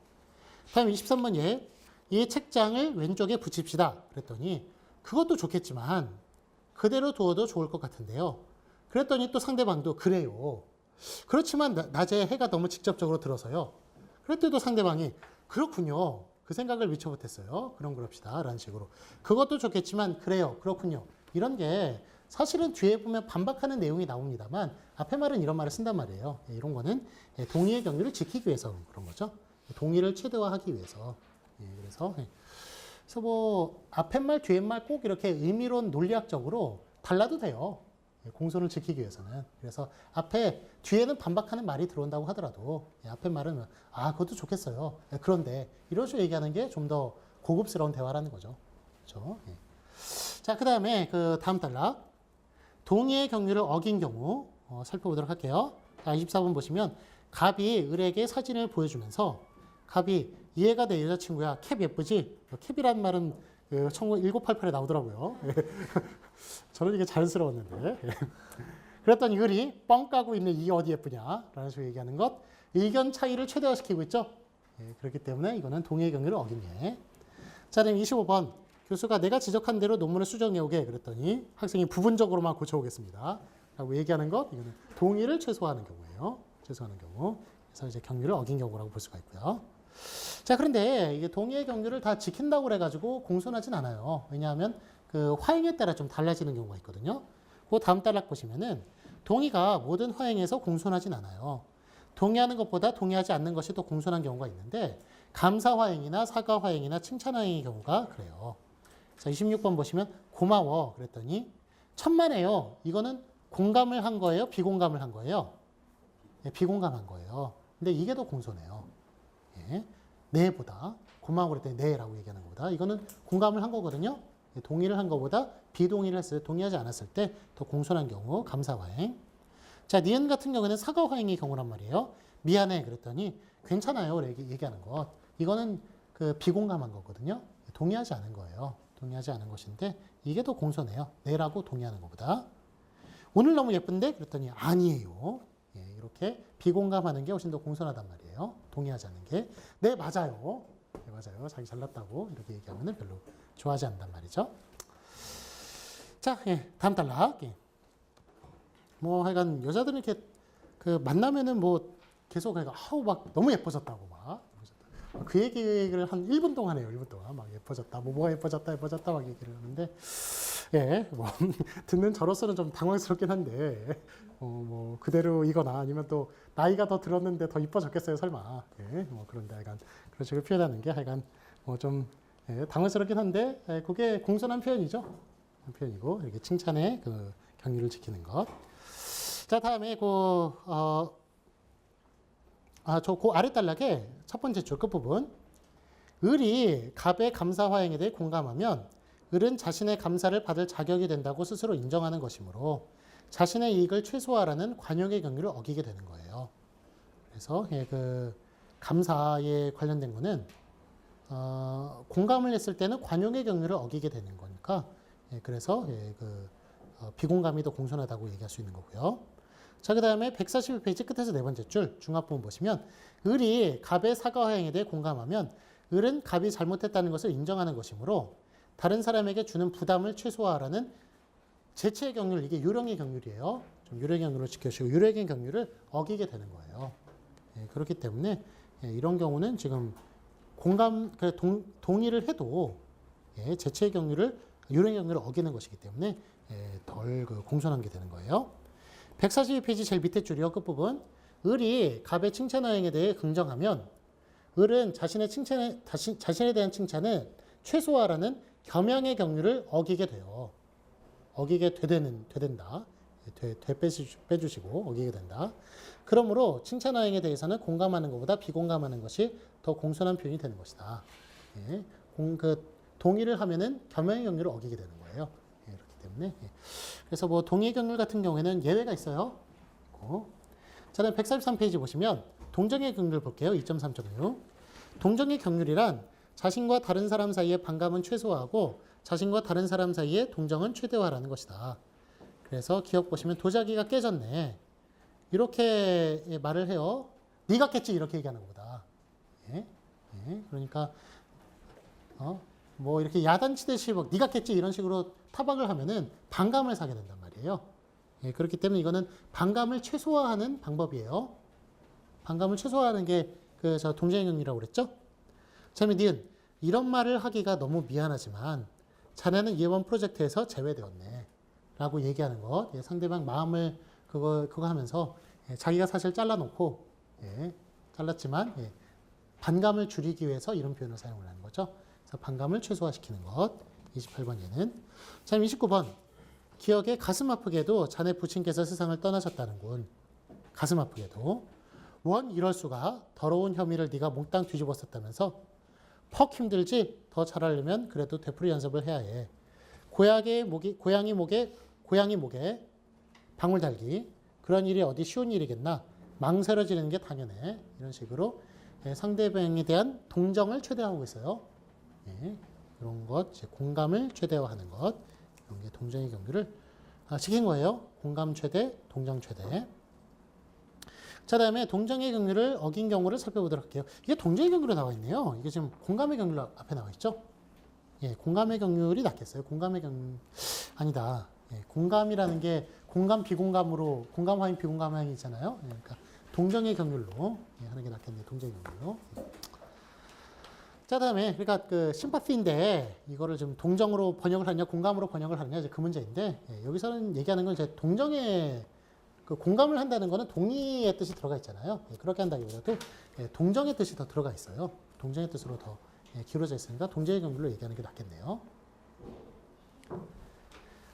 다음 23번 예, 이 책장을 왼쪽에 붙입시다. 그랬더니 그것도 좋겠지만 그대로 두어도 좋을 것 같은데요. 그랬더니 또 상대방도 그래요. 그렇지만 낮에 해가 너무 직접적으로 들어서요. 그랬더니 상대방이 그렇군요. 그 생각을 미처 못했어요. 그럼 그럽시다. 라는 식으로. 그것도 좋겠지만 그래요. 그렇군요. 이런 게 사실은 뒤에 보면 반박하는 내용이 나옵니다만 앞에 말은 이런 말을 쓴단 말이에요. 이런 거는 동의의 경륜을 지키기 위해서 그런 거죠. 동의를 최대화하기 위해서. 그래서 뭐 앞에 말 뒤에 말 꼭 이렇게 의미론 논리학적으로 달라도 돼요. 공손을 지키기 위해서는. 그래서 뒤에는 반박하는 말이 들어온다고 하더라도 앞에 말은 그것도 좋겠어요. 그런데 이런 식으로 얘기하는 게 좀 더 고급스러운 대화라는 거죠. 그렇죠? 자, 그 다음에 그 다음 단락. 동의의 경륜을 어긴 경우 살펴보도록 할게요. 자, 24번 보시면 갑이 을에게 사진을 보여주면서 갑이 얘가 내 여자친구야. 캡 예쁘지? 캡이란 말은 1988에 나오더라고요. 저는 이게 자연스러웠는데. 그랬더니 을이 뻥 까고 있는 이게 어디 예쁘냐? 라는 식으로 얘기하는 것. 의견 차이를 최대화시키고 있죠. 그렇기 때문에 이거는 동의의 경륜을 어긴 예. 자, 그럼 25번. 교수가 내가 지적한 대로 논문을 수정해오게 그랬더니 학생이 부분적으로만 고쳐오겠습니다. 라고 얘기하는 것. 이거는 동의를 최소화하는 경우예요. 최소화하는 경우. 그래서 이제 경륜을 어긴 경우라고 볼 수가 있고요. 자, 그런데 이게 동의의 경륜을 다 지킨다고 그래가지고 공손하진 않아요. 왜냐하면 그 화행에 따라 좀 달라지는 경우가 있거든요. 그 다음 단락 보시면은 동의가 모든 화행에서 공손하진 않아요. 동의하는 것보다 동의하지 않는 것이 더 공손한 경우가 있는데 감사 화행이나 사과 화행이나 칭찬 화행의 경우가 그래요. 자, 26번 보시면 고마워 그랬더니 천만에요. 이거는 공감을 한 거예요? 비공감을 한 거예요? 비공감한 거예요. 근데 이게 더 공손해요. 네보다 고마워 그랬더니 네라고 얘기하는 것보다 이거는 공감을 한 거거든요. 동의를 한 것보다 비동의를 했을 때, 동의하지 않았을 때 더 공손한 경우 감사 화행. 자, 니은 같은 경우는 사과 화행의 경우란 말이에요. 미안해 그랬더니 괜찮아요 얘기하는 것. 이거는 그 비공감한 거거든요. 동의하지 않은 거예요. 동의하지 않은 것인데 이게 더 공손해요. 네라고 동의하는 것보다. 오늘 너무 예쁜데 그랬더니 아니에요. 이렇게 비공감하는 게 훨씬 더 공손하단 말이에요. 동의하지 않는 게. 네, 맞아요. 네, 맞아요. 자기 잘났다고 이렇게 얘기하면 별로 좋아하지 않는단 말이죠. 자, 다음 단락. 뭐 하여간 여자들은 이렇게 그 만나면은 뭐 계속 막 너무 예뻐졌다고 막 그 얘기를 한 1분 동안 해요. 1분 동안 막 예뻐졌다. 뭐가 예뻐졌다 막 얘기를 하는데 뭐 듣는 저로서는 좀 당황스럽긴 한데 뭐 그대로이거나 아니면 또 나이가 더 들었는데 더 이뻐졌겠어요 설마. 뭐 그런데 하여간 그런 식으로 표현하는 게 하여간 뭐 좀 당황스럽긴 한데 그게 공손한 표현이죠. 표현이고 이렇게 칭찬의 그 경륜을 지키는 것. 자, 다음에 그 아래 단락에 첫 번째 줄 끝부분. 을이 갑의 감사 화행에 대해 공감하면 을은 자신의 감사를 받을 자격이 된다고 스스로 인정하는 것이므로 자신의 이익을 최소화하라는 관용의 경륜을 어기게 되는 거예요. 그래서 그 감사에 관련된 거는 공감을 했을 때는 관용의 경륜을 어기게 되는 거니까 그래서 비공감이 더 공손하다고 얘기할 수 있는 거고요. 자, 그 다음에 141페이지 끝에서 네 번째 줄 중앙 부분 보시면 을이 갑의 사과 화행에 대해 공감하면 을은 갑이 잘못했다는 것을 인정하는 것이므로 다른 사람에게 주는 부담을 최소화하라는 재치의 경륜, 이게 유령의 경륜이에요. 좀 유령의 경륜을 지켜주시고 유령의 경륜을 어기게 되는 거예요. 그렇기 때문에 이런 경우는 지금 동의를 해도 재치의 경륜을 유령의 경륜을 어기는 것이기 때문에 덜 공손한 게 되는 거예요. 142페이지 제일 밑에 줄이요. 끝부분. 을이 갑의 칭찬화행에 대해 긍정하면 을은 자신에 대한 칭찬을 최소화라는 겸양의 경륜을 어기게 돼요. 어기게 되된다. 빼주시고 어기게 된다. 그러므로 칭찬화행에 대해서는 공감하는 것보다 비공감하는 것이 더 공손한 표현이 되는 것이다. 동의를 하면은 겸양의 경륜을 어기게 되는 거예요. 그렇기 때문에 그래서 뭐 동의의 경륜 같은 경우에는 예외가 있어요. 자, 다음 143페이지 보시면 동정의 경륜을 볼게요. 2.3.6. 동정의 경륜이란 자신과 다른 사람 사이의 반감은 최소화하고 자신과 다른 사람 사이의 동정은 최대화라는 것이다. 그래서 기억 보시면 도자기가 깨졌네. 이렇게 말을 해요. 네가 깼지 이렇게 얘기하는 것보다. 그러니까 뭐 이렇게 야단치듯이 막 네가 깼지 이런 식으로 타박을 하면은 반감을 사게 된단 말이에요. 그렇기 때문에 이거는 반감을 최소화하는 방법이에요. 반감을 최소화하는 게 저 동정의 경륜이라고 그랬죠. 자면 니은 이런 말을 하기가 너무 미안하지만 자네는 이번 프로젝트에서 제외되었네 라고 얘기하는 것. 상대방 마음을 그거 하면서 자기가 사실 잘라놓고 잘랐지만 반감을 줄이기 위해서 이런 표현을 사용을 하는 거죠. 그래서 반감을 최소화시키는 것. 28번 얘는. 자, 29번. 기억에 가슴 아프게도 자네 부친께서 세상을 떠나셨다는군. 가슴 아프게도. 원 이럴 수가. 더러운 혐의를 네가 몽땅 뒤집었었다면서 퍽 힘들지? 더 잘하려면 그래도 되풀이 연습을 해야 해. 고양이 목에 방울 달기. 그런 일이 어디 쉬운 일이겠나. 망설여지는 게 당연해. 이런 식으로 상대방에 대한 동정을 최대화하고 있어요. 이런 것, 공감을 최대화하는 것. 이런 게 동정의 경륜을 시킨 거예요. 공감 최대, 동정 최대. 자, 다음에 동정의 경륜을 어긴 경우를 살펴보도록 할게요. 이게 동정의 경륜에 나와 있네요. 이게 지금 공감의 경륜 앞에 나와 있죠. 공감의 경륜이 낫겠어요. 공감의 경륜 아니다. 공감이라는 게 공감 비공감으로 공감 화행 비공감 화행이 있잖아요. 그러니까 동정의 경륜로 하는 게 낫겠네요. 동정의 경륜로. 자, 다음에 그러니까 그 심파티인데 이거를 좀 동정으로 번역을 하느냐 공감으로 번역을 하느냐 이제 그 문제인데 여기서는 얘기하는 건 이제 동정의 그 공감을 한다는 거는 동의의 뜻이 들어가 있잖아요. 그렇게 한다기보다도 동정의 뜻이 더 들어가 있어요. 동정의 뜻으로 더 기울어져 있으니까 동정의 경륜로 얘기하는 게 낫겠네요.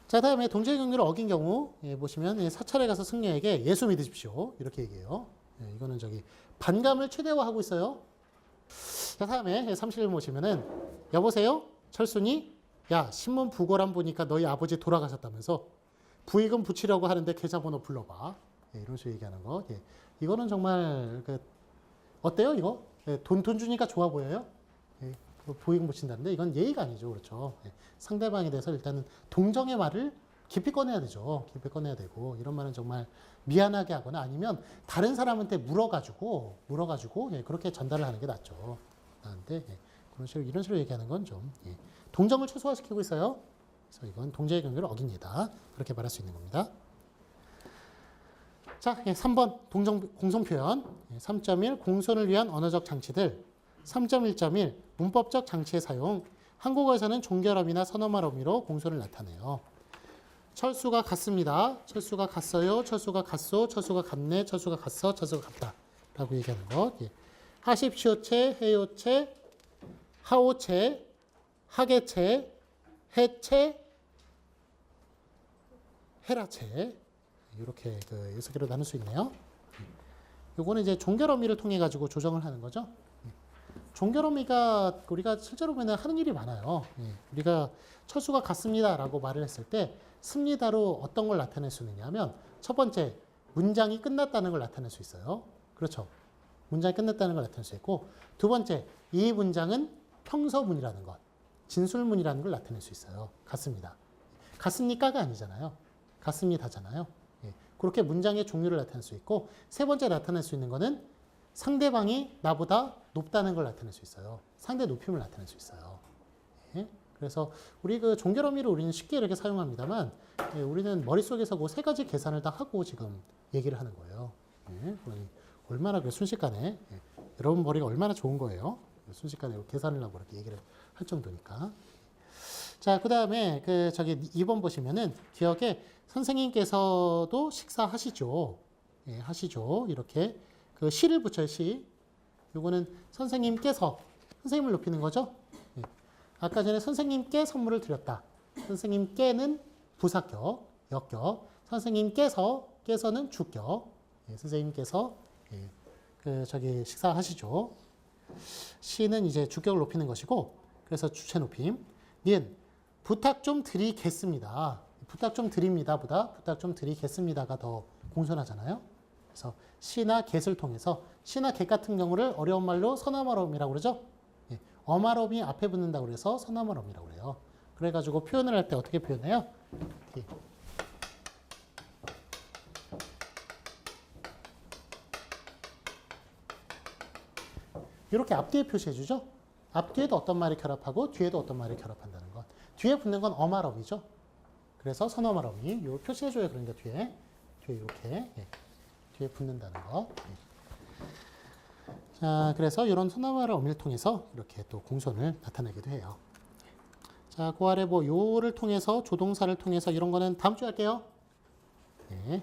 자, 다음에 동정의 경륜을 어긴 경우 보시면 사찰에 가서 승려에게 예수 믿으십시오. 이렇게 얘기해요. 이거는 저기 반감을 최대화하고 있어요. 자, 다음에 31번 보시면은 여보세요? 철순이? 야, 신문 부고람 보니까 너희 아버지 돌아가셨다면서 부익은 붙이려고 하는데 계좌번호 불러봐. 이런 식으로 얘기하는 거. 이거는 정말 어때요 이거? 돈 주니까 좋아 보여요? 부익은 붙인다는데 이건 예의가 아니죠. 그렇죠. 상대방에 대해서 일단은 동정의 말을 깊이 꺼내야 되죠. 깊이 꺼내야 되고 이런 말은 정말 미안하게 하거나 아니면 다른 사람한테 물어가지고 그렇게 전달을 하는 게 낫죠. 나한테 이런 식으로 얘기하는 건 좀 동정을 최소화시키고 있어요. 그래서 이건 동정의 경륜을 어깁니다. 그렇게 말할 수 있는 겁니다. 자, 3번 공손표현. 3.1 공손을 위한 언어적 장치들. 3.1.1 문법적 장치의 사용. 한국어에서는 종결어미나 선어말 어미로 공손을 나타내요. 철수가 갔습니다. 철수가 갔어요. 철수가 갔소. 철수가 갔네. 철수가 갔어. 철수가 갔다. 라고 얘기하는 것. 하십시오체, 해요체, 하오체, 하게체, 해체, 헤라체. 이렇게 그 6개로 나눌 수 있네요. 요거는 이제 종결어미를 통해 가지고 조정을 하는 거죠. 종결어미가 우리가 실제로 보면 하는 일이 많아요. 우리가 철수가 같습니다라고 말을 했을 때 습니다로 어떤 걸 나타낼 수 있느냐면 첫 번째 문장이 끝났다는 걸 나타낼 수 있어요. 그렇죠. 문장이 끝났다는 걸 나타낼 수 있고 두 번째 이 문장은 평서문이라는 것, 진술문이라는 걸 나타낼 수 있어요. 같습니다. 같습니까가 아니잖아요. 같습니다잖아요. 그렇게 문장의 종류를 나타낼 수 있고 세 번째 나타낼 수 있는 거는 상대방이 나보다 높다는 걸 나타낼 수 있어요. 상대 높임을 나타낼 수 있어요. 그래서 우리 그 종결어미를 우리는 쉽게 이렇게 사용합니다만 우리는 머릿속에서 그 세 가지 계산을 다 하고 지금 얘기를 하는 거예요. 얼마나 그 순식간에 여러분 머리가 얼마나 좋은 거예요. 순식간에 계산을 하고 이렇게 얘기를 할 정도니까. 자, 그 다음에 그 저기 2번 보시면은 기억에 선생님께서도 식사하시죠. 하시죠. 이렇게 그 시를 붙여요. 시. 요거는 선생님께서 선생님을 높이는 거죠. 아까 전에 선생님께 선물을 드렸다. 선생님께는 부사격, 역격. 선생님께서는 주격. 선생님께서 그 저기 식사하시죠. 시는 이제 주격을 높이는 것이고, 그래서 주체 높임. 니은 부탁 좀 드리겠습니다. 부탁 좀 드립니다보다 부탁 좀 드리겠습니다가 더 공손하잖아요. 그래서 시나 get을 통해서 시나 get 같은 경우를 어려운 말로 서나말음이라고 그러죠. 어말음이 앞에 붙는다고 그래서 서나말음이라고 그래요. 그래가지고 표현을 할 때 어떻게 표현해요? 이렇게 앞뒤에 표시해주죠. 앞뒤에도 어떤 말이 결합하고 뒤에도 어떤 말이 결합한다는 것. 뒤에 붙는 건 어말음이죠. 그래서 선어말음이 요 표시해줘요. 그러니까 뒤에 이렇게 뒤에 붙는다는 거. 자, 그래서 이런 선어말음을 통해서 이렇게 또 공손을 나타내기도 해요. 자, 그 아래 뭐 요를 통해서 조동사를 통해서 이런 거는 다음 주에 할게요. 네.